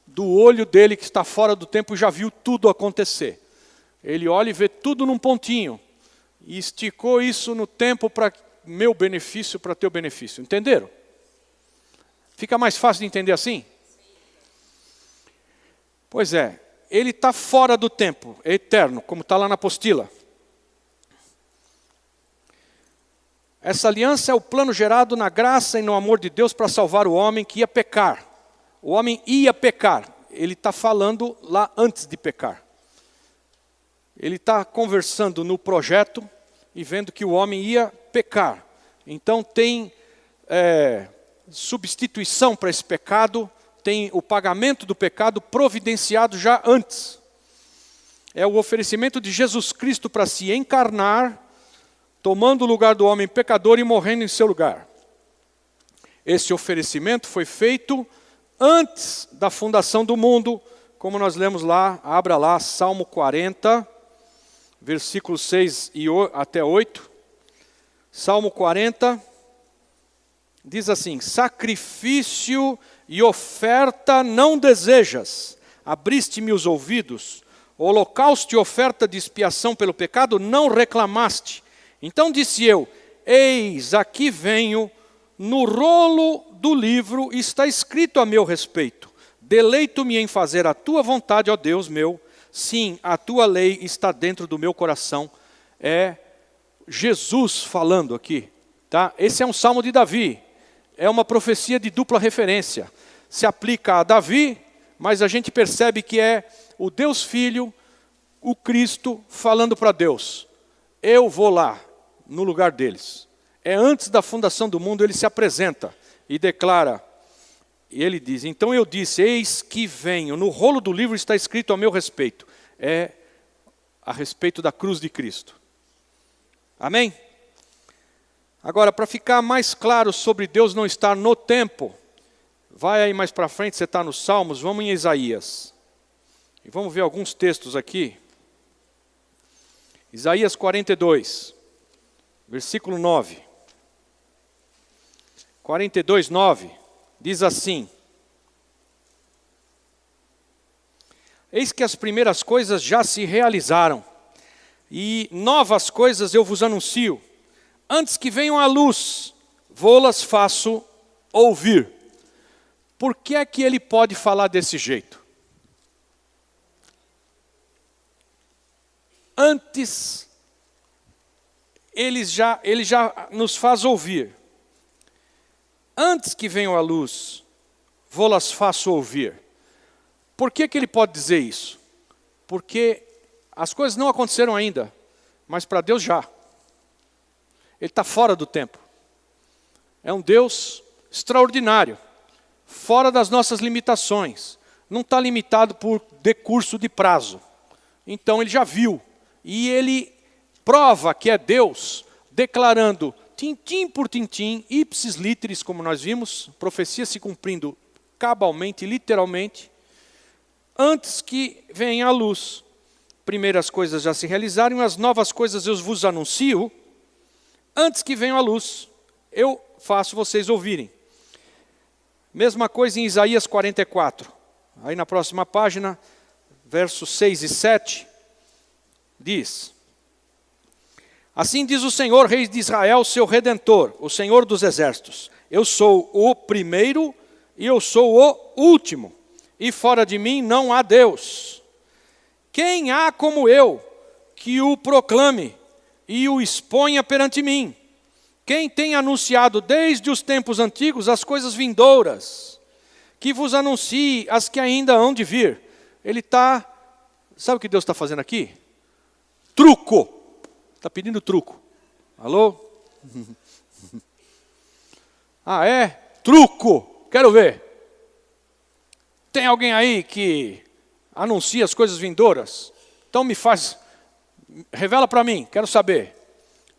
do olho dele que está fora do tempo, já viu tudo acontecer. Ele olha e vê tudo num pontinho. E esticou isso no tempo para meu benefício, para teu benefício. Entenderam? Fica mais fácil de entender assim? Pois é, ele está fora do tempo, é eterno, como está lá na apostila. Essa aliança é o plano gerado na graça e no amor de Deus para salvar o homem que ia pecar. O homem ia pecar. Ele está falando lá antes de pecar. Ele está conversando no projeto e vendo que o homem ia pecar. Então tem substituição para esse pecado, tem o pagamento do pecado providenciado já antes. É o oferecimento de Jesus Cristo para se encarnar, tomando o lugar do homem pecador e morrendo em seu lugar. Esse oferecimento foi feito antes da fundação do mundo, como nós lemos lá, abra lá, Salmo 40, versículos 6 até 8. Salmo 40, diz assim: sacrifício e oferta não desejas, abriste-me os ouvidos, holocausto e oferta de expiação pelo pecado não reclamaste. Então disse eu, eis aqui venho, no rolo do livro está escrito a meu respeito. Deleito-me em fazer a tua vontade, ó Deus meu. Sim, a tua lei está dentro do meu coração. É Jesus falando aqui. Tá? Esse é um salmo de Davi. É uma profecia de dupla referência. Se aplica a Davi, mas a gente percebe que é o Deus Filho, o Cristo, falando para Deus. Eu vou lá, no lugar deles. É antes da fundação do mundo, ele se apresenta e declara, e ele diz, então eu disse, eis que venho, no rolo do livro está escrito a meu respeito. É a respeito da cruz de Cristo. Amém? Agora, para ficar mais claro sobre Deus não estar no tempo, vai aí mais para frente, você está nos Salmos, vamos em Isaías. E vamos ver alguns textos aqui. Isaías 42, versículo 9. 42, 9, diz assim: eis que as primeiras coisas já se realizaram, e novas coisas eu vos anuncio. Antes que venham à luz, vô-las faço ouvir. Por que é que ele pode falar desse jeito? Antes, ele já nos faz ouvir. Antes que venham à luz, vô-las faço ouvir. Por que que ele pode dizer isso? Porque as coisas não aconteceram ainda, mas para Deus já. Ele está fora do tempo. É um Deus extraordinário, fora das nossas limitações. Não está limitado por decurso de prazo. Então ele já viu. E ele prova que é Deus, declarando tintim por tintim, ipsis literis, como nós vimos, profecia se cumprindo cabalmente, literalmente, antes que venha a luz. Primeiras coisas já se realizaram, as novas coisas eu vos anuncio, antes que venha a luz, eu faço vocês ouvirem. Mesma coisa em Isaías 44, aí na próxima página, versos 6 e 7, diz: assim diz o Senhor, Rei de Israel, seu Redentor, o Senhor dos Exércitos. Eu sou o primeiro e eu sou o último, e fora de mim não há Deus. Quem há como eu, que o proclame e o exponha perante mim? Quem tem anunciado desde os tempos antigos as coisas vindouras, que vos anuncie as que ainda hão de vir? Ele está, sabe o que Deus está fazendo aqui? Truco. Está pedindo truco. Alô? Ah, é? Truco. Quero ver. Tem alguém aí que anuncia as coisas vindouras? Então revela para mim, quero saber.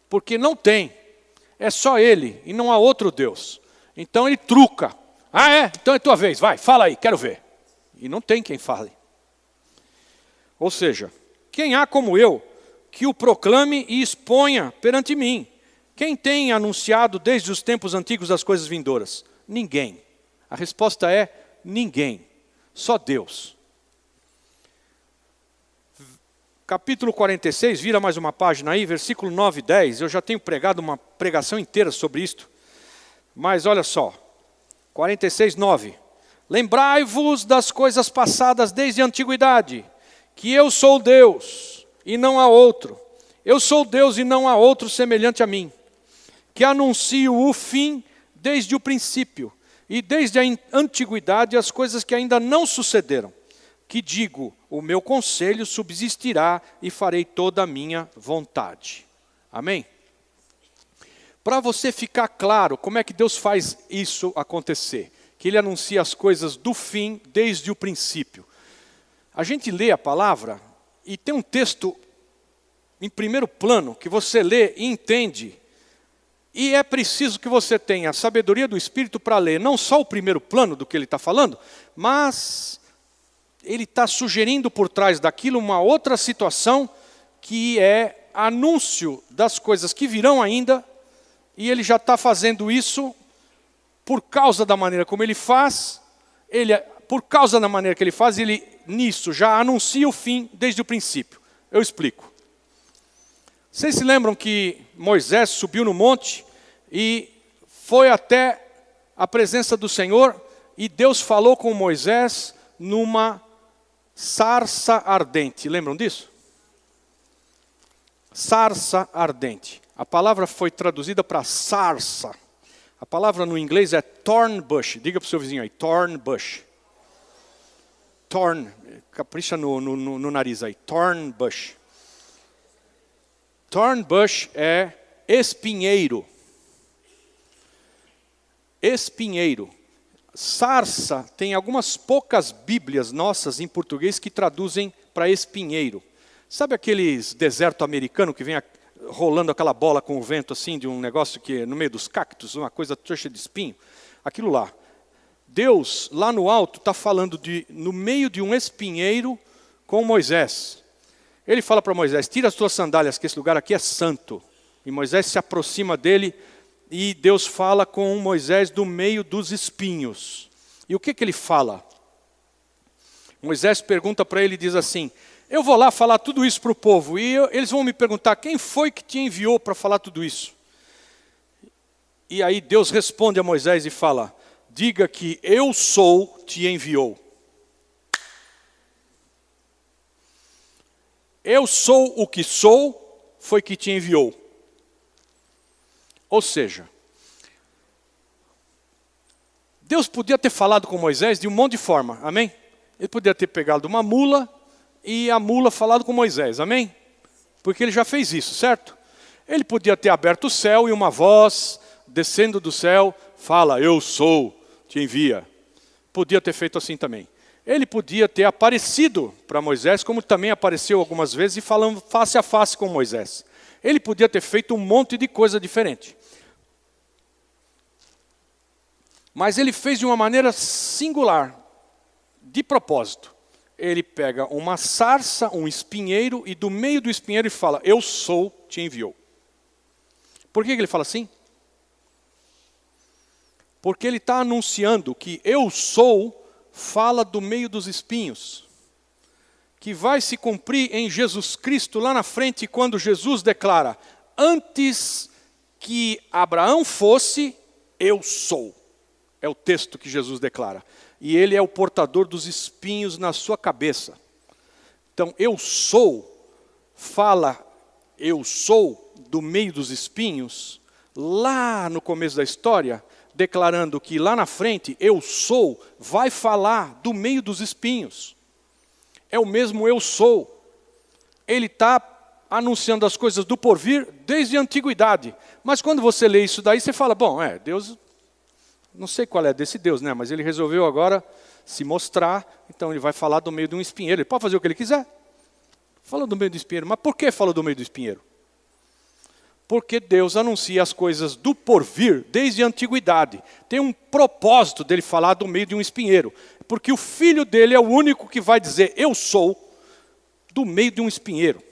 Porque não tem. É só ele e não há outro Deus. Então ele truca. Ah, é? Então é tua vez. Vai, fala aí, quero ver. E não tem quem fale. Ou seja, quem há como eu, que o proclame e exponha perante mim? Quem tem anunciado desde os tempos antigos as coisas vindouras? Ninguém. A resposta é ninguém. Só Deus. capítulo 46, vira mais uma página aí, versículo 9 e 10. Eu já tenho pregado uma pregação inteira sobre isto. Mas olha só, 46, 9. Lembrai-vos das coisas passadas desde a antiguidade, que eu sou Deus e não há outro. Eu sou Deus e não há outro semelhante a mim, que anuncio o fim desde o princípio, e desde a antiguidade as coisas que ainda não sucederam. Que digo, o meu conselho subsistirá e farei toda a minha vontade. Amém? Para você ficar claro como é que Deus faz isso acontecer, que Ele anuncia as coisas do fim desde o princípio. A gente lê a palavra e tem um texto em primeiro plano que você lê e entende. E é preciso que você tenha a sabedoria do Espírito para ler não só o primeiro plano do que ele está falando, mas ele está sugerindo por trás daquilo uma outra situação que é anúncio das coisas que virão ainda, e ele já está fazendo isso por causa da maneira como ele faz, por causa da maneira que ele faz, ele nisso já anuncia o fim desde o princípio. Eu explico. Vocês se lembram que Moisés subiu no monte e foi até a presença do Senhor e Deus falou com Moisés numa sarça ardente. Lembram disso? Sarça ardente. A palavra foi traduzida para sarça. A palavra no inglês é thorn bush. Diga para o seu vizinho aí, thorn bush. Thorn, capricha no nariz aí, thorn bush. Thorn bush é espinheiro. Espinheiro. Sarça, tem algumas poucas bíblias nossas em português que traduzem para espinheiro. Sabe aqueles deserto americano que vem rolando aquela bola com o vento assim, de um negócio que no meio dos cactos, uma coisa cheia de espinho? Aquilo lá. Deus, lá no alto, está falando no meio de um espinheiro com Moisés. Ele fala para Moisés, tira as tuas sandálias, que esse lugar aqui é santo. E Moisés se aproxima dele e Deus fala com Moisés do meio dos espinhos. E o que ele fala? Moisés pergunta para ele e diz assim, eu vou lá falar tudo isso para o povo e eles vão me perguntar, quem foi que te enviou para falar tudo isso? E aí Deus responde a Moisés e fala, diga que eu sou te enviou. Eu sou o que sou, foi que te enviou. Ou seja, Deus podia ter falado com Moisés de um monte de forma, amém? Ele podia ter pegado uma mula e a mula falado com Moisés, amém? Porque ele já fez isso, certo? Ele podia ter aberto o céu e uma voz descendo do céu fala, eu sou, te envia. Podia ter feito assim também. Ele podia ter aparecido para Moisés, como também apareceu algumas vezes, e falando face a face com Moisés. Ele podia ter feito um monte de coisa diferente. Mas ele fez de uma maneira singular, de propósito. Ele pega uma sarça, um espinheiro, e do meio do espinheiro ele fala, eu sou, te enviou. Por que ele fala assim? Porque ele está anunciando que eu sou, fala do meio dos espinhos, que vai se cumprir em Jesus Cristo lá na frente, quando Jesus declara, antes que Abraão fosse, eu sou. É o texto que Jesus declara. E ele é o portador dos espinhos na sua cabeça. Então, eu sou, fala, eu sou do meio dos espinhos, lá no começo da história, declarando que lá na frente, eu sou, vai falar do meio dos espinhos. É o mesmo eu sou. Ele está anunciando as coisas do porvir desde a antiguidade. Mas quando você lê isso daí, você fala, bom, Deus, não sei qual é desse Deus, né? Mas ele resolveu agora se mostrar, então ele vai falar do meio de um espinheiro. Ele pode fazer o que ele quiser. Fala do meio do espinheiro. Mas por que fala do meio do espinheiro? Porque Deus anuncia as coisas do porvir desde a antiguidade. Tem um propósito dele falar do meio de um espinheiro. Porque o filho dele é o único que vai dizer, eu sou, do meio de um espinheiro.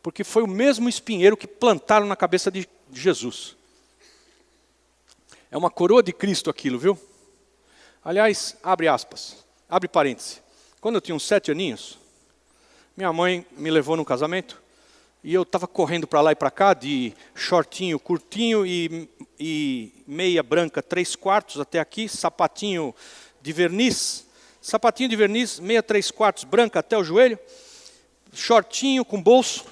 Porque foi o mesmo espinheiro que plantaram na cabeça de Jesus. É uma coroa de Cristo aquilo, viu? Aliás, abre aspas, abre parênteses. Quando eu tinha uns 7 aninhos, Minha mãe me levou num casamento e eu estava correndo para lá e para cá de shortinho curtinho e meia branca 3/4 até aqui, sapatinho de verniz, meia 3/4 branca até o joelho, shortinho com bolso,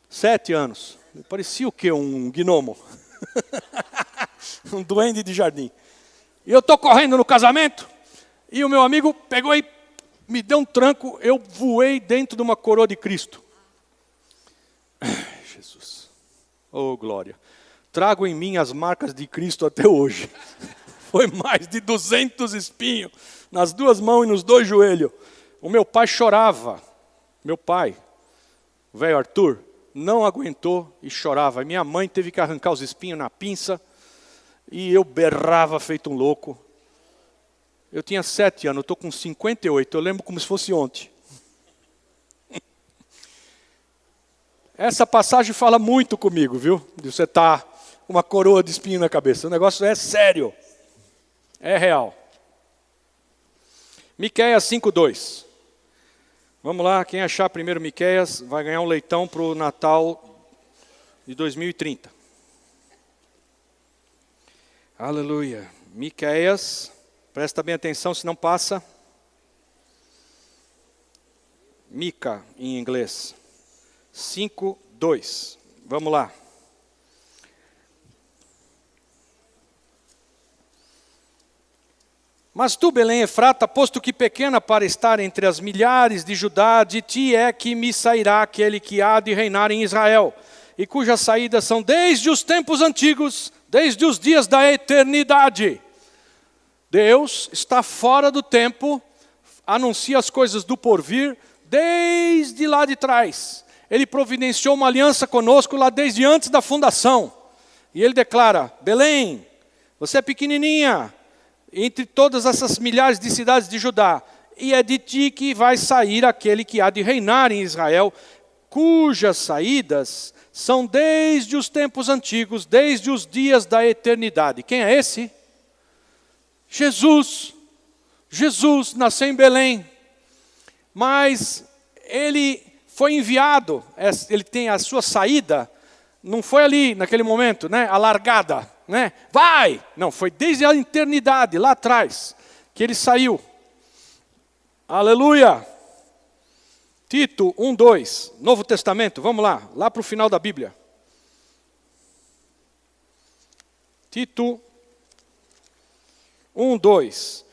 7 anos. Parecia o quê? Um gnomo. Um duende de jardim. E eu estou correndo no casamento e o meu amigo pegou e me deu um tranco, eu voei dentro de uma coroa de Cristo. Jesus, oh glória, trago em mim as marcas de Cristo até hoje. Foi mais de 200 espinhos nas 2 mãos e nos 2 joelhos. O meu pai chorava, meu pai, o velho Arthur, não aguentou e chorava. Minha mãe teve que arrancar os espinhos na pinça e eu berrava feito um louco. Eu tinha 7 anos, eu estou com 58, eu lembro como se fosse ontem. Essa passagem fala muito comigo, viu? De você estar com uma coroa de espinho na cabeça. O negócio é sério, é real. Miqueias 5:2. Vamos lá, quem achar primeiro Miqueias vai ganhar um leitão para o Natal de 2030. Aleluia. Miqueias, presta bem atenção, se não passa. Mica, em inglês. 5:2. Vamos lá. Mas tu, Belém Efrata, posto que pequena para estar entre as milhares de Judá, de ti é que me sairá aquele que há de reinar em Israel, e cujas saídas são desde os tempos antigos, desde os dias da eternidade. Deus está fora do tempo, anuncia as coisas do porvir, desde lá de trás. Ele providenciou uma aliança conosco lá desde antes da fundação. E ele declara, Belém, você é pequenininha, entre todas essas milhares de cidades de Judá, e é de ti que vai sair aquele que há de reinar em Israel, cujas saídas são desde os tempos antigos, desde os dias da eternidade. Quem é esse? Jesus. Jesus nasceu em Belém, mas ele foi enviado, ele tem a sua saída, não foi ali naquele momento, né, a largada, né? Vai! Não, foi desde a eternidade, lá atrás, que ele saiu. Aleluia! Tito 1:2, Novo Testamento, vamos lá para o final da Bíblia. Tito 1:2.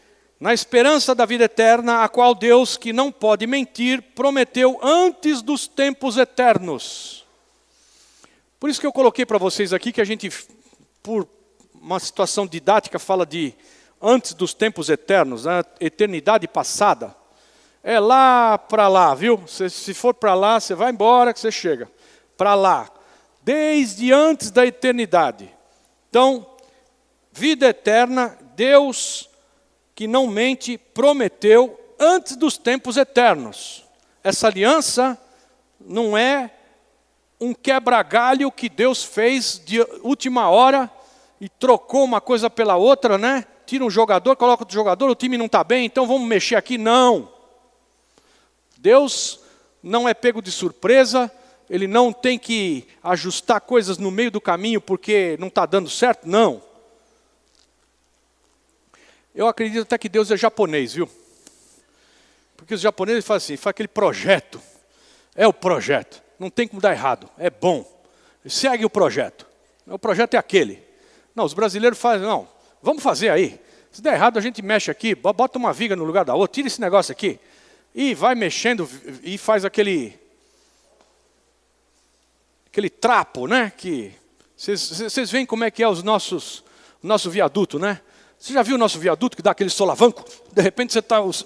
Na esperança da vida eterna, a qual Deus, que não pode mentir, prometeu antes dos tempos eternos. Por isso que eu coloquei para vocês aqui que a gente, por uma situação didática, fala de antes dos tempos eternos, a eternidade passada. É lá para lá, viu? Se for para lá, você vai embora que você chega. Para lá. Desde antes da eternidade. Então, vida eterna, Deus, que não mente, prometeu antes dos tempos eternos. Essa aliança não é um quebra-galho que Deus fez de última hora e trocou uma coisa pela outra, né? Tira um jogador, coloca outro jogador, o time não está bem, então vamos mexer aqui. Não. Deus não é pego de surpresa, ele não tem que ajustar coisas no meio do caminho porque não está dando certo, não. Eu acredito até que Deus é japonês, viu? Porque os japoneses fazem assim, faz aquele projeto. É o projeto, não tem como dar errado, é bom. Segue o projeto é aquele. Não, os brasileiros fazem, não, vamos fazer aí. Se der errado a gente mexe aqui, bota uma viga no lugar da outra, tira esse negócio aqui. E vai mexendo e faz aquele trapo, né? Que vocês veem como é que é o nosso viaduto, né? Você já viu o nosso viaduto que dá aquele solavanco? De repente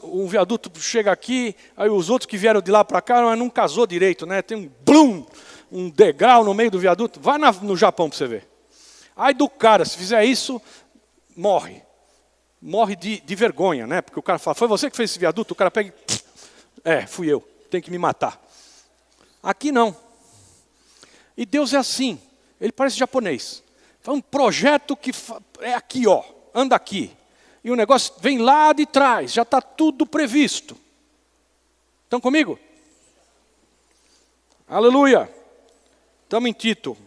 um viaduto chega aqui, aí os outros que vieram de lá para cá, mas não casou direito, né? Tem um blum, um degrau no meio do viaduto. Vai no Japão para você ver. Aí do cara, se fizer isso, morre. Morre de vergonha, né? Porque o cara fala, foi você que fez esse viaduto? O cara pega e, fui eu, tem que me matar. Aqui não. E Deus é assim, ele parece japonês. É um projeto que é aqui, ó, anda aqui. E o negócio vem lá de trás, já está tudo previsto. Estão comigo? Aleluia. Estamos em Tito.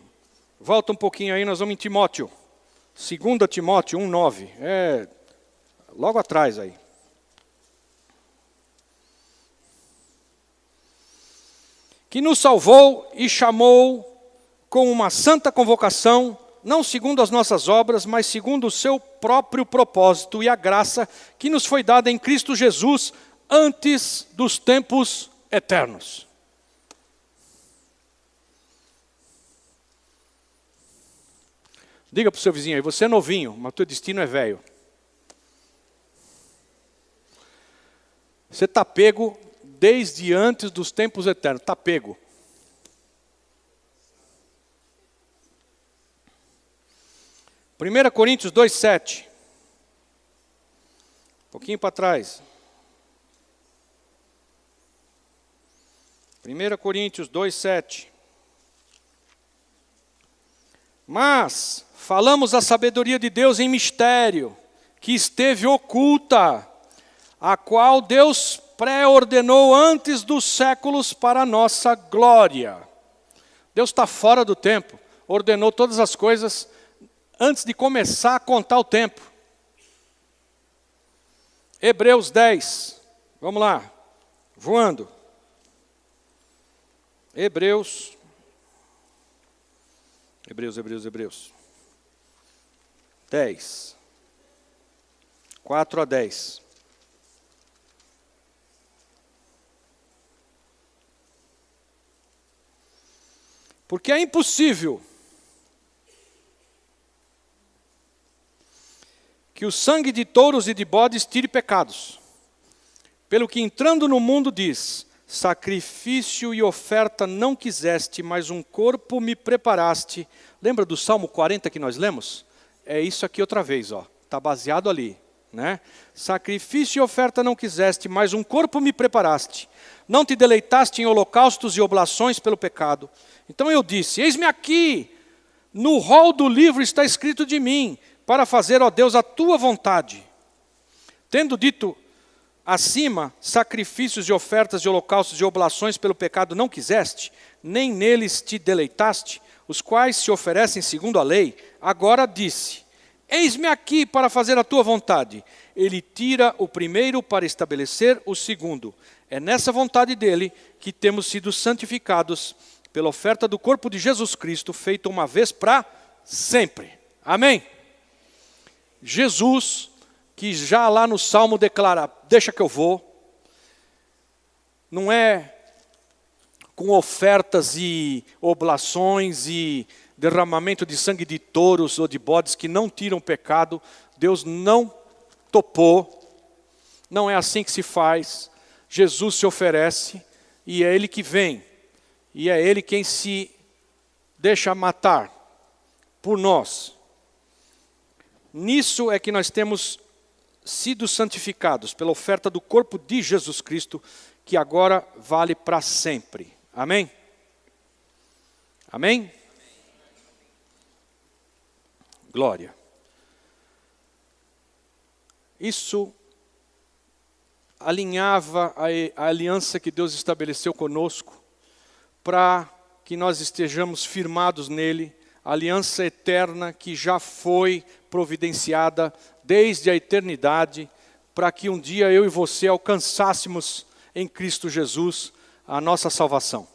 Volta um pouquinho aí, nós vamos em Timóteo. 2 Timóteo 1:9. Logo atrás aí. Que nos salvou e chamou com uma santa convocação, não segundo as nossas obras, mas segundo o seu próprio propósito e a graça que nos foi dada em Cristo Jesus antes dos tempos eternos. Diga para o seu vizinho aí, você é novinho, mas o teu destino é velho. Você está pego desde antes dos tempos eternos, está pego. Primeira Coríntios 2:7. Um pouquinho para trás. 1 Coríntios 2:7. Mas falamos a sabedoria de Deus em mistério, que esteve oculta, a qual Deus pré-ordenou antes dos séculos para a nossa glória. Deus está fora do tempo, ordenou todas as coisas antes de começar a contar o tempo. Hebreus 10, vamos lá, voando. Hebreus 10, 4 a 10. Porque é impossível que o sangue de touros e de bodes tire pecados. Pelo que entrando no mundo diz, sacrifício e oferta não quiseste, mas um corpo me preparaste. Lembra do Salmo 40 que nós lemos? É isso aqui outra vez, ó. Está baseado ali, né? Sacrifício e oferta não quiseste, mas um corpo me preparaste. Não te deleitaste em holocaustos e oblações pelo pecado. Então eu disse, eis-me aqui, no rol do livro está escrito de mim, para fazer, ó Deus, a tua vontade. Tendo dito acima, sacrifícios e ofertas de holocaustos e oblações pelo pecado não quiseste, nem neles te deleitaste, os quais se oferecem segundo a lei, agora disse, eis-me aqui para fazer a tua vontade. Ele tira o primeiro para estabelecer o segundo. É nessa vontade dele que temos sido santificados pela oferta do corpo de Jesus Cristo, feita uma vez para sempre. Amém? Jesus, que já lá no Salmo declara, deixa que eu vou, não é com ofertas e oblações e derramamento de sangue de touros ou de bodes que não tiram pecado. Deus não topou, não é assim que se faz. Jesus se oferece e é Ele que vem, e é Ele quem se deixa matar por nós. Nisso é que nós temos sido santificados pela oferta do corpo de Jesus Cristo, que agora vale para sempre. Amém? Amém? Glória. Isso alinhava a aliança que Deus estabeleceu conosco, para que nós estejamos firmados nele, a aliança eterna que já foi providenciada desde a eternidade, para que um dia eu e você alcançássemos em Cristo Jesus a nossa salvação.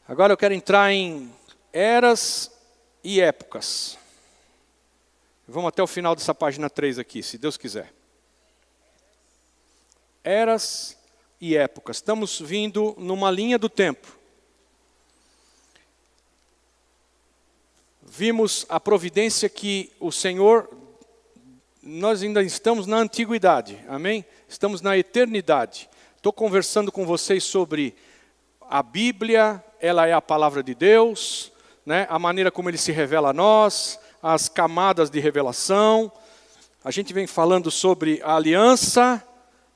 Agora eu quero entrar em eras e épocas. Vamos até o final dessa página 3 aqui, se Deus quiser. Eras e épocas. Estamos vindo numa linha do tempo. Vimos a providência que o Senhor, nós ainda estamos na antiguidade, amém? Estamos na eternidade. Estou conversando com vocês sobre a Bíblia, ela é a palavra de Deus, né? A maneira como Ele se revela a nós, as camadas de revelação. A gente vem falando sobre a aliança,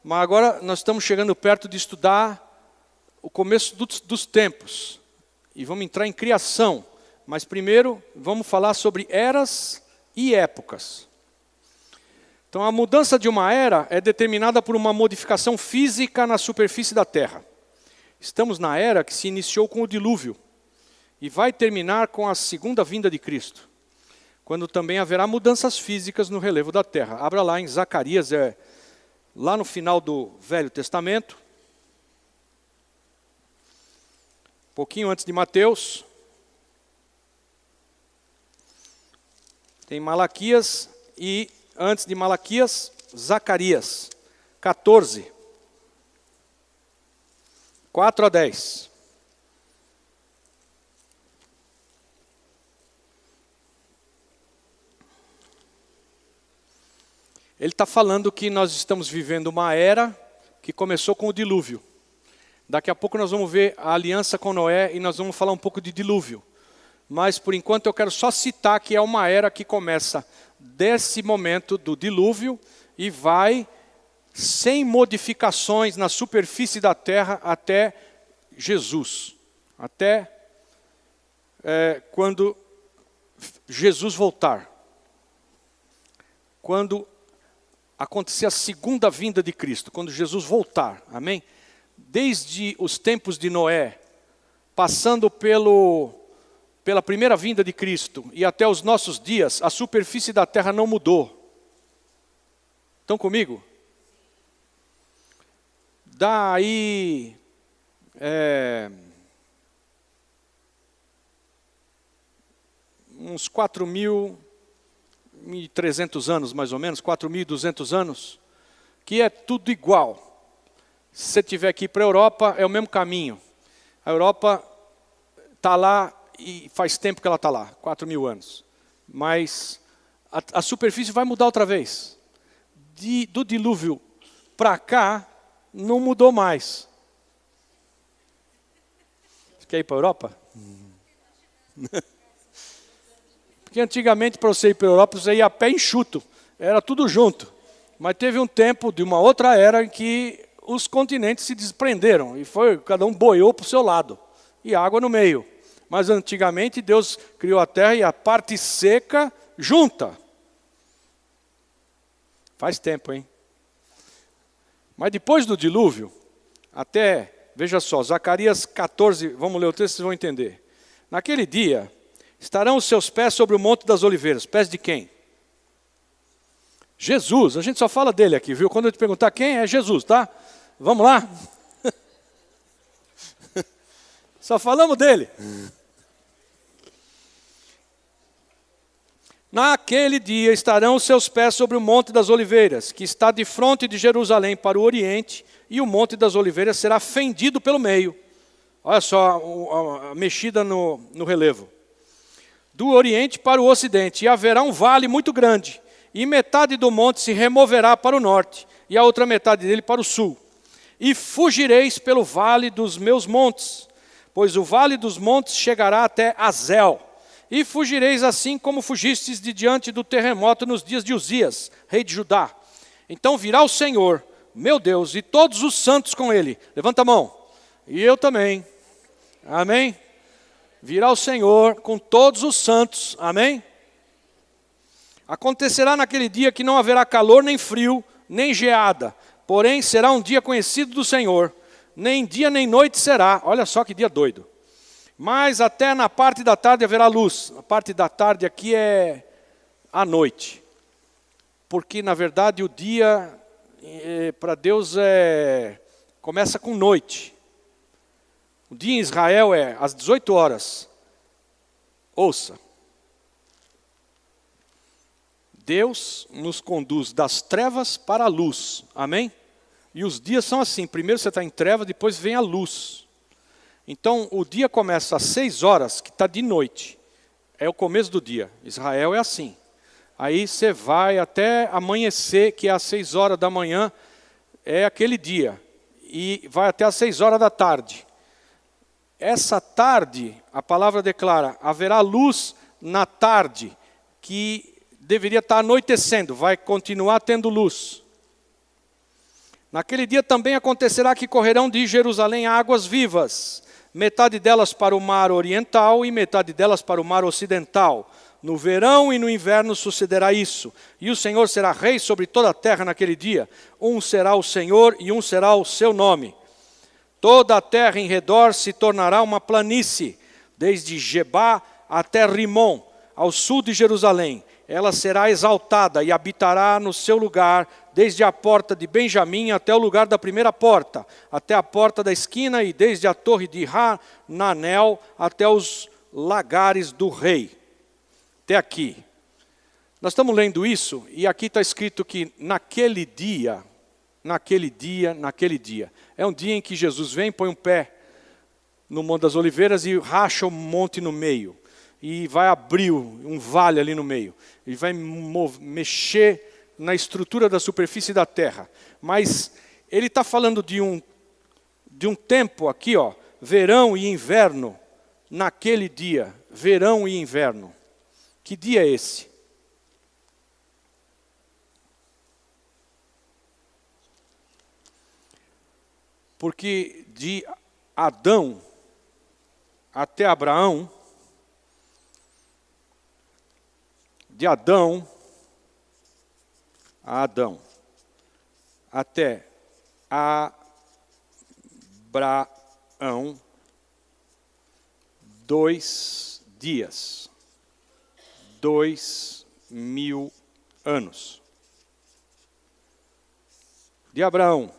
mas agora nós estamos chegando perto de estudar o começo dos tempos. E vamos entrar em criação. Mas primeiro, vamos falar sobre eras e épocas. Então, a mudança de uma era é determinada por uma modificação física na superfície da Terra. Estamos na era que se iniciou com o dilúvio e vai terminar com a segunda vinda de Cristo, quando também haverá mudanças físicas no relevo da terra. Abra lá em Zacarias, lá no final do Velho Testamento, um pouquinho antes de Mateus. Tem Malaquias e, antes de Malaquias, Zacarias 14, 4 a 10. Ele está falando que nós estamos vivendo uma era que começou com o dilúvio. Daqui a pouco nós vamos ver a aliança com Noé e nós vamos falar um pouco de dilúvio. Mas, por enquanto, eu quero só citar que é uma era que começa desse momento do dilúvio e vai sem modificações na superfície da terra até Jesus. Até quando Jesus voltar. Quando acontecer a segunda vinda de Cristo, quando Jesus voltar. Amém? Desde os tempos de Noé, passando pela primeira vinda de Cristo e até os nossos dias, a superfície da terra não mudou. Estão comigo? Daí, uns 4.300 anos, mais ou menos, 4.200 anos, que é tudo igual. Se você estiver aqui para a Europa, é o mesmo caminho. A Europa está lá e faz tempo que ela está lá, 4.000 anos. Mas a superfície vai mudar outra vez. Do dilúvio para cá, não mudou mais. Você quer ir para a Europa? Porque antigamente, para você ir para a Europa, você ia a pé enxuto. Era tudo junto. Mas teve um tempo de uma outra era em que os continentes se desprenderam. E cada um boiou para o seu lado. E água no meio. Mas antigamente Deus criou a terra e a parte seca junta. Faz tempo, hein? Mas depois do dilúvio, veja só, Zacarias 14, vamos ler o texto, vocês vão entender. Naquele dia, estarão os seus pés sobre o Monte das Oliveiras. Pés de quem? Jesus. A gente só fala dele aqui, viu? Quando eu te perguntar quem, é Jesus, tá? Vamos lá? Só falamos dele. Naquele dia estarão os seus pés sobre o Monte das Oliveiras, que está de frente de Jerusalém para o Oriente, e o Monte das Oliveiras será fendido pelo meio. Olha só a mexida no relevo. Do Oriente para o Ocidente, e haverá um vale muito grande, e metade do monte se removerá para o norte, e a outra metade dele para o sul. E fugireis pelo vale dos meus montes, pois o vale dos montes chegará até Azel. E fugireis assim como fugistes de diante do terremoto nos dias de Uzias, rei de Judá. Então virá o Senhor, meu Deus, e todos os santos com ele. Levanta a mão. E eu também. Amém? Virá o Senhor com todos os santos. Amém? Acontecerá naquele dia que não haverá calor, nem frio, nem geada. Porém, será um dia conhecido do Senhor. Nem dia nem noite será. Olha só que dia doido. Mas até na parte da tarde haverá luz. A parte da tarde aqui é a noite. Porque, na verdade, o dia, para Deus, começa com noite. O dia em Israel é às 18 horas. Ouça. Deus nos conduz das trevas para a luz. Amém? E os dias são assim. Primeiro você está em treva, depois vem a luz. Então, o dia começa às 6 horas, que está de noite. É o começo do dia. Israel é assim. Aí você vai até amanhecer, que é às 6 horas da manhã, é aquele dia. E vai até às 6 horas da tarde. Essa tarde, a palavra declara, haverá luz na tarde, que deveria estar anoitecendo, vai continuar tendo luz. Naquele dia também acontecerá que correrão de Jerusalém águas vivas, metade delas para o mar oriental e metade delas para o mar ocidental. No verão e no inverno sucederá isso. E o Senhor será rei sobre toda a terra naquele dia. Um será o Senhor e um será o seu nome. Toda a terra em redor se tornará uma planície, desde Gebá até Rimon, ao sul de Jerusalém. Ela será exaltada e habitará no seu lugar, desde a porta de Benjamim até o lugar da primeira porta, até a porta da esquina, e desde a torre de Hananel até os lagares do rei. Até aqui. Nós estamos lendo isso, e aqui está escrito que naquele dia. É um dia em que Jesus vem, põe um pé no Monte das Oliveiras e racha o monte no meio. E vai abrir um vale ali no meio. E vai mexer na estrutura da superfície da terra. Mas ele está falando de um tempo aqui, ó, verão e inverno, naquele dia. Verão e inverno. Que dia é esse? Porque de Adão até Abraão, de Adão a Adão, até Abraão, 2 dias, 2000 anos. De Abraão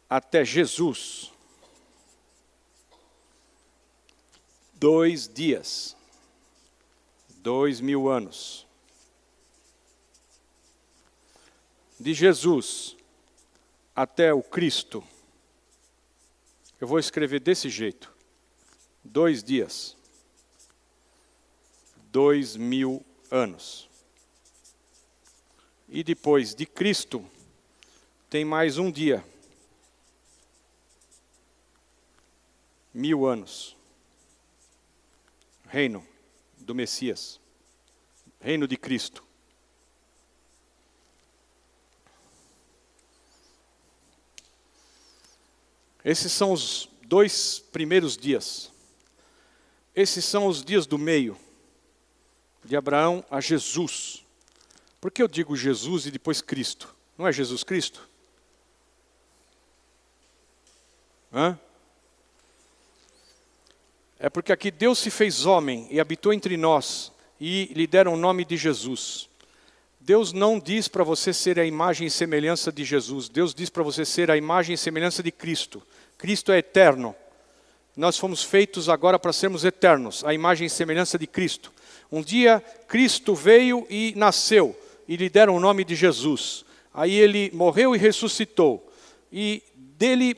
até Jesus, 2 dias, 2000 anos. De Jesus até o Cristo, eu vou escrever desse jeito, 2 dias, 2000 anos. E depois de Cristo, tem mais um dia, 1000 anos. Reino do Messias. Reino de Cristo. Esses são os 2 primeiros dias. Esses são os dias do meio. De Abraão a Jesus. Por que eu digo Jesus e depois Cristo? Não é Jesus Cristo? Hã? É porque aqui Deus se fez homem e habitou entre nós e lhe deram o nome de Jesus. Deus não diz para você ser a imagem e semelhança de Jesus. Deus diz para você ser a imagem e semelhança de Cristo. Cristo é eterno. Nós fomos feitos agora para sermos eternos, a imagem e semelhança de Cristo. Um dia Cristo veio e nasceu e lhe deram o nome de Jesus. Aí ele morreu e ressuscitou. E dele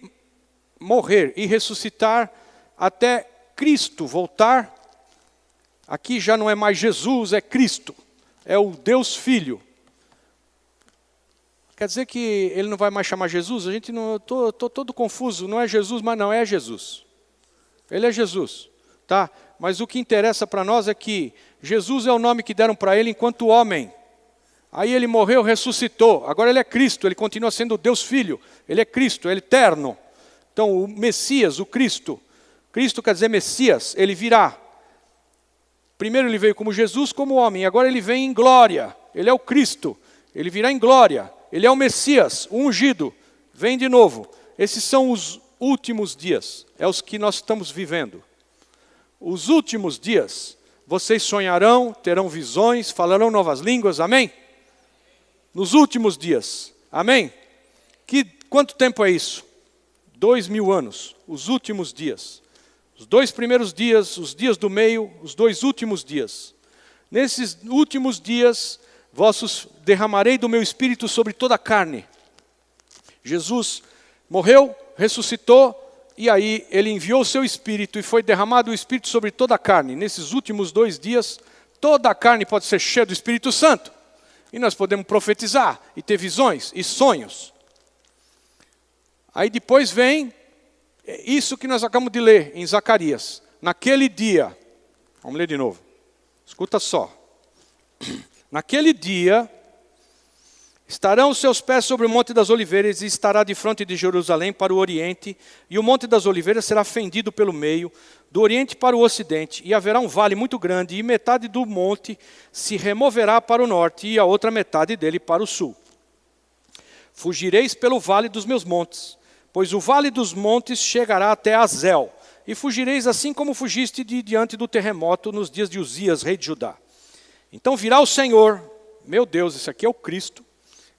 morrer e ressuscitar até Cristo voltar, aqui já não é mais Jesus, é Cristo, é o Deus Filho. Quer dizer que ele não vai mais chamar Jesus? A gente não, estou todo confuso, não é Jesus, mas não é Jesus. Ele é Jesus, tá? Mas o que interessa para nós é que Jesus é o nome que deram para ele enquanto homem. Aí ele morreu, ressuscitou, agora ele é Cristo, ele continua sendo o Deus Filho, ele é Cristo, ele é eterno. Então o Messias, o Cristo quer dizer Messias, ele virá. Primeiro ele veio como Jesus, como homem, agora ele vem em glória. Ele é o Cristo, ele virá em glória. Ele é o Messias, o ungido, vem de novo. Esses são os últimos dias, é os que nós estamos vivendo. Os últimos dias, vocês sonharão, terão visões, falarão novas línguas, amém? Nos últimos dias, amém? Quanto tempo é isso? 2000 anos, os últimos dias. Os 2 primeiros dias, os dias do meio, os 2 últimos dias. Nesses últimos dias, derramarei do meu espírito sobre toda a carne. Jesus morreu, ressuscitou, e aí ele enviou o seu espírito e foi derramado o espírito sobre toda a carne. Nesses últimos 2 dias, toda a carne pode ser cheia do Espírito Santo. E nós podemos profetizar e ter visões e sonhos. Aí depois vem isso que nós acabamos de ler em Zacarias. Naquele dia, vamos ler de novo. Escuta só. Naquele dia, estarão os seus pés sobre o Monte das Oliveiras e estará de frente de Jerusalém para o oriente, e o Monte das Oliveiras será fendido pelo meio, do oriente para o ocidente, e haverá um vale muito grande, e metade do monte se removerá para o norte, e a outra metade dele para o sul. Fugireis pelo vale dos meus montes, pois o vale dos montes chegará até Azel, e fugireis assim como fugiste diante do terremoto nos dias de Uzias, rei de Judá. Então virá o Senhor, meu Deus, esse aqui é o Cristo,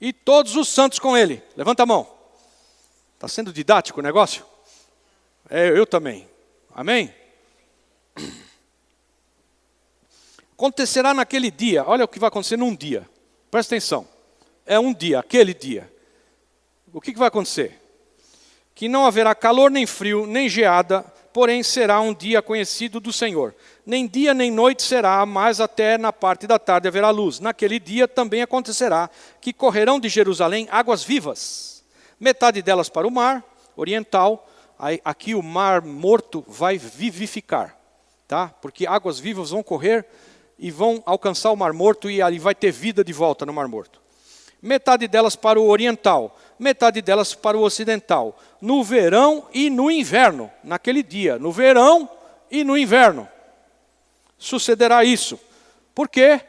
e todos os santos com ele. Levanta a mão. Está sendo didático o negócio? Eu também. Amém? Acontecerá naquele dia, olha o que vai acontecer num dia. Presta atenção. É um dia, aquele dia. O que vai acontecer? Que não haverá calor, nem frio, nem geada, porém será um dia conhecido do Senhor. Nem dia nem noite será, mas até na parte da tarde haverá luz. Naquele dia também acontecerá que correrão de Jerusalém águas vivas. Metade delas para o mar oriental. Aqui o mar morto vai vivificar, tá? Porque águas vivas vão correr e vão alcançar o mar morto e ali vai ter vida de volta no mar morto. Metade delas para o oriental, metade delas para o ocidental, no verão e no inverno, naquele dia, no verão e no inverno. Sucederá isso. Por quê?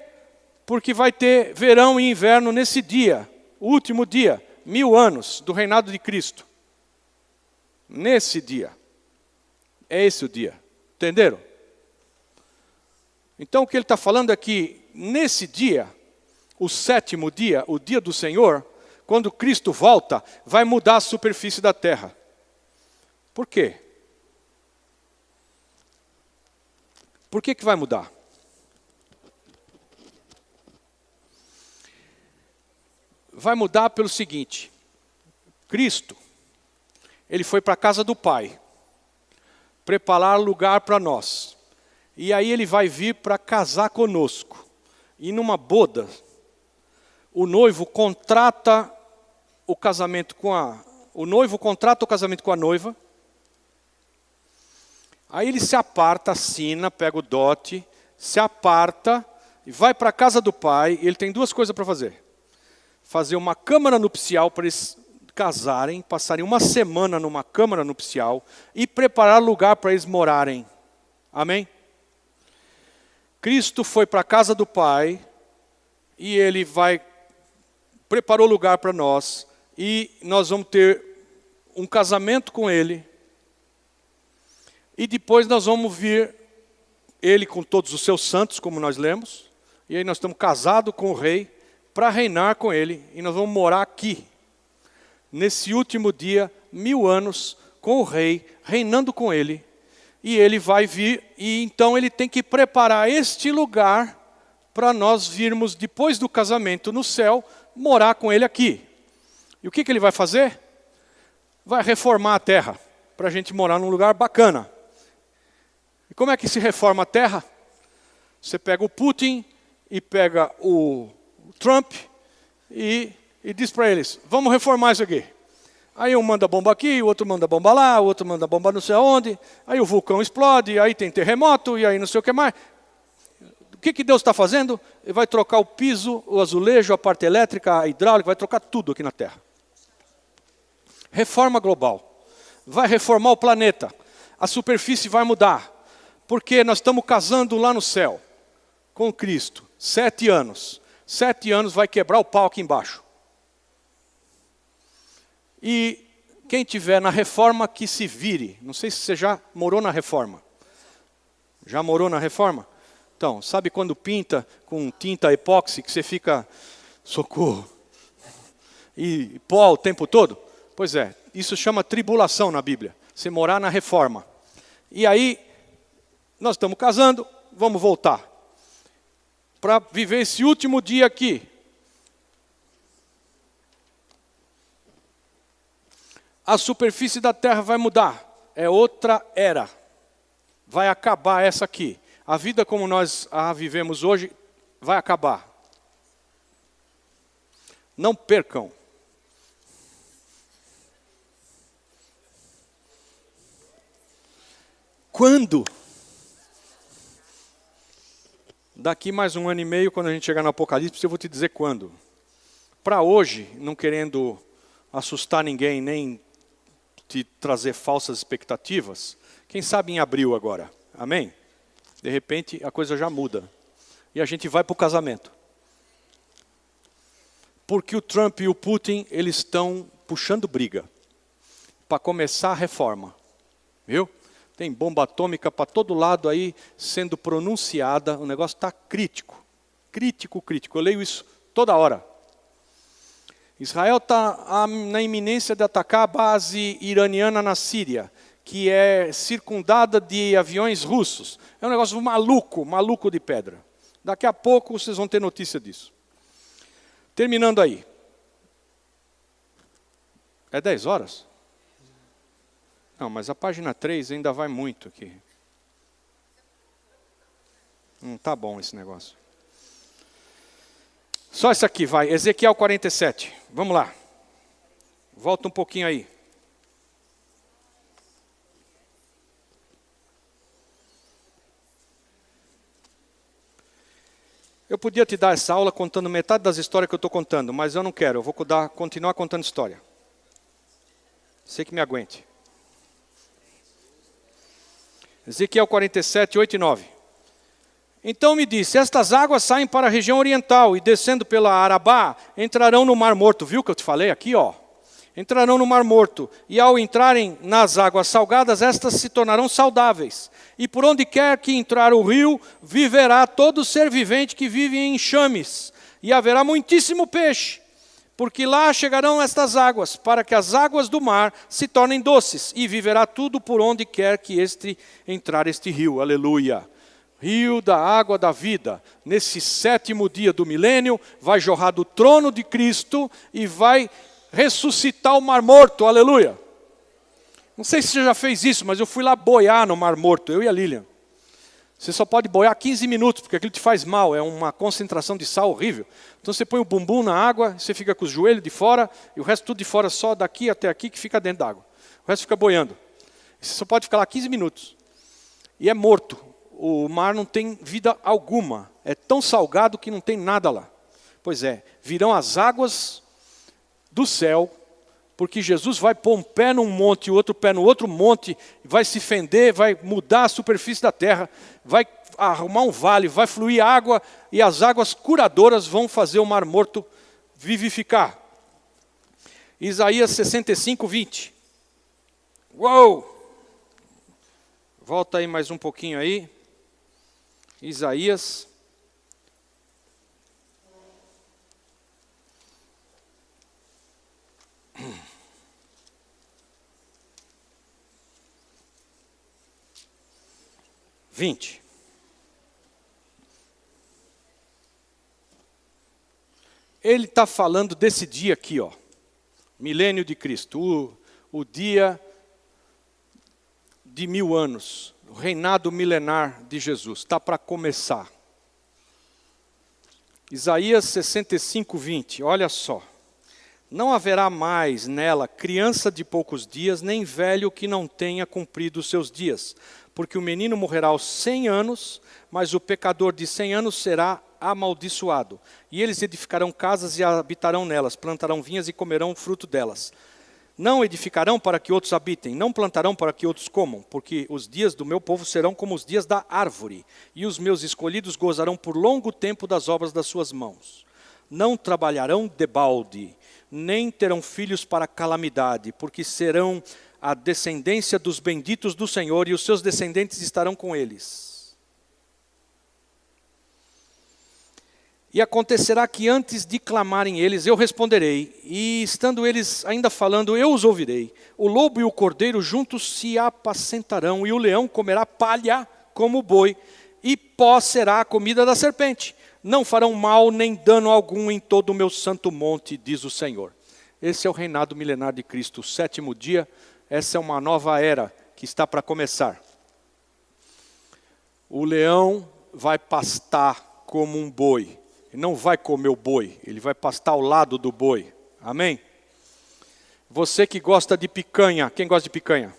Porque vai ter verão e inverno nesse dia, o último dia, 1000 anos do reinado de Cristo. Nesse dia. É esse o dia. Entenderam? Então o que ele está falando é que nesse dia, o 7º dia, o dia do Senhor, quando Cristo volta, vai mudar a superfície da terra. Por quê? Por que vai mudar? Vai mudar pelo seguinte: Cristo, ele foi para a casa do Pai, preparar lugar para nós. E aí ele vai vir para casar conosco. E numa boda, o noivo contrata o casamento com o noivo contrata o casamento com a noiva. Aí ele se aparta, assina, pega o dote, se aparta e vai para a casa do pai. E ele tem 2 coisas para fazer. Fazer uma câmara nupcial para eles casarem, passarem uma semana numa câmara nupcial e preparar lugar para eles morarem. Amém? Cristo foi para a casa do Pai e ele preparou lugar para nós e nós vamos ter um casamento com ele e depois nós vamos vir ele com todos os seus santos, como nós lemos, e aí nós estamos casados com o rei para reinar com ele e nós vamos morar aqui nesse último dia, 1000 anos com o rei, reinando com ele. E ele vai vir, e então ele tem que preparar este lugar para nós virmos, depois do casamento no céu, morar com ele aqui. E o que ele vai fazer? Vai reformar a terra, para a gente morar num lugar bacana. E como é que se reforma a terra? Você pega o Putin e pega o Trump e diz para eles: vamos reformar isso aqui. Aí um manda bomba aqui, o outro manda bomba lá, o outro manda bomba não sei aonde. Aí o vulcão explode, aí tem terremoto, e aí não sei o que mais. O que Deus está fazendo? Ele vai trocar o piso, o azulejo, a parte elétrica, a hidráulica, vai trocar tudo aqui na Terra. Reforma global. Vai reformar o planeta. A superfície vai mudar. Porque nós estamos casando lá no céu, com Cristo. 7 anos. 7 anos vai quebrar o pau aqui embaixo. E quem tiver na reforma que se vire. Não sei se você já morou na reforma. Já morou na reforma? Então, sabe quando pinta com tinta epóxi que você fica, socorro, e pó o tempo todo? Pois é, isso chama tribulação na Bíblia. Você morar na reforma. E aí, nós estamos casando, vamos voltar. Para viver esse último dia aqui. A superfície da terra vai mudar. É outra era. Vai acabar essa aqui. A vida como nós a vivemos hoje vai acabar. Não percam. Quando? Daqui mais 1 ano e meio, quando a gente chegar no Apocalipse, eu vou te dizer quando. Para hoje, não querendo assustar ninguém, nem te trazer falsas expectativas, quem sabe em abril agora, amém? De repente a coisa já muda e a gente vai para o casamento. Porque o Trump e o Putin, eles estão puxando briga. para começar a reforma. Viu? Tem bomba atômica para todo lado aí sendo pronunciada. O negócio está crítico. Crítico, crítico. Eu leio isso toda hora. Israel está na iminência de atacar a base iraniana na Síria, que é circundada de aviões russos. É um negócio maluco, maluco de pedra. Daqui a pouco vocês vão ter notícia disso. Terminando aí. É 10 horas? Não, mas a página 3 ainda vai muito aqui. Não está bom esse negócio. Só isso aqui, vai. Ezequiel 47. Vamos lá. Volta um pouquinho aí. Eu podia te dar essa aula contando metade das histórias que eu estou contando, mas eu não quero. Eu vou continuar contando história. Você que me aguente. Ezequiel 47, 8 e 9. Então me disse, estas águas saem para a região oriental e descendo pela Arabá, entrarão no Mar Morto. Viu que eu te falei aqui, ó? Entrarão no Mar Morto, e ao entrarem nas águas salgadas, estas se tornarão saudáveis. E por onde quer que entrar o rio, viverá todo ser vivente que vive em enxames, e haverá muitíssimo peixe. Porque lá chegarão estas águas, para que as águas do mar se tornem doces, e viverá tudo por onde quer que entrar este rio. Aleluia! Rio da água da vida, nesse 7º dia do milênio, vai jorrar do trono de Cristo e vai ressuscitar o Mar Morto. Aleluia! Não sei se você já fez isso, mas eu fui lá boiar no Mar Morto, eu e a Lilian. Você só pode boiar 15 minutos, porque aquilo te faz mal, é uma concentração de sal horrível. Então você põe o bumbum na água, você fica com os joelhos de fora, e o resto tudo de fora, só daqui até aqui, que fica dentro da água. O resto fica boiando. Você só pode ficar lá 15 minutos. E é morto. O mar não tem vida alguma. É tão salgado que não tem nada lá. Pois é, virão as águas do céu, porque Jesus vai pôr um pé num monte e outro pé no outro monte, vai se fender, vai mudar a superfície da terra, vai arrumar um vale, vai fluir água, e as águas curadoras vão fazer o Mar Morto vivificar. Isaías 65, 20. Uou! Volta aí mais um pouquinho aí. Isaías. Ele está falando desse dia aqui, ó, milênio de Cristo, o dia de 1000 anos, o reinado milenar de Jesus, está para começar. Isaías 65, 20, olha só. Não haverá mais nela criança de poucos dias, nem velho que não tenha cumprido os seus dias. Porque o menino morrerá aos 100 anos, mas o pecador de 100 anos será amaldiçoado. E eles edificarão casas e habitarão nelas, plantarão vinhas e comerão o fruto delas. Não edificarão para que outros habitem, não plantarão para que outros comam, porque os dias do meu povo serão como os dias da árvore, e os meus escolhidos gozarão por longo tempo das obras das suas mãos. Não trabalharão debalde, nem terão filhos para calamidade, porque serão a descendência dos benditos do Senhor, e os seus descendentes estarão com eles. E acontecerá que antes de clamarem eles, eu responderei, e estando eles ainda falando, eu os ouvirei. O lobo e o cordeiro juntos se apacentarão, e o leão comerá palha como o boi, e pó será a comida da serpente. Não farão mal nem dano algum em todo o meu santo monte, diz o Senhor. Esse é o reinado milenar de Cristo, o 7º dia. Essa é uma nova era que está para começar. O leão vai pastar como um boi. Ele não vai comer o boi, ele vai pastar ao lado do boi. Amém? Você que gosta de picanha, quem gosta de picanha?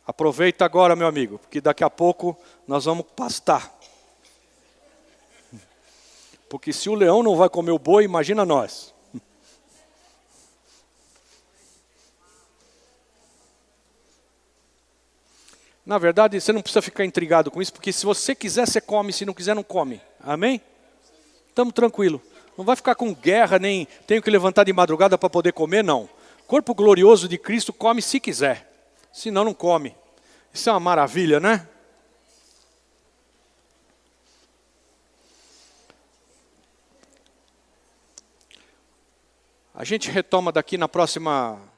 Aproveita agora, meu amigo, porque daqui a pouco nós vamos pastar. Porque se o leão não vai comer o boi, imagina nós. Na verdade, você não precisa ficar intrigado com isso, porque se você quiser, você come, se não quiser, não come. Amém? Estamos tranquilos. Não vai ficar com guerra, nem tenho que levantar de madrugada para poder comer, não. Corpo glorioso de Cristo come se quiser, senão não come. Isso é uma maravilha, né? A gente retoma daqui na próxima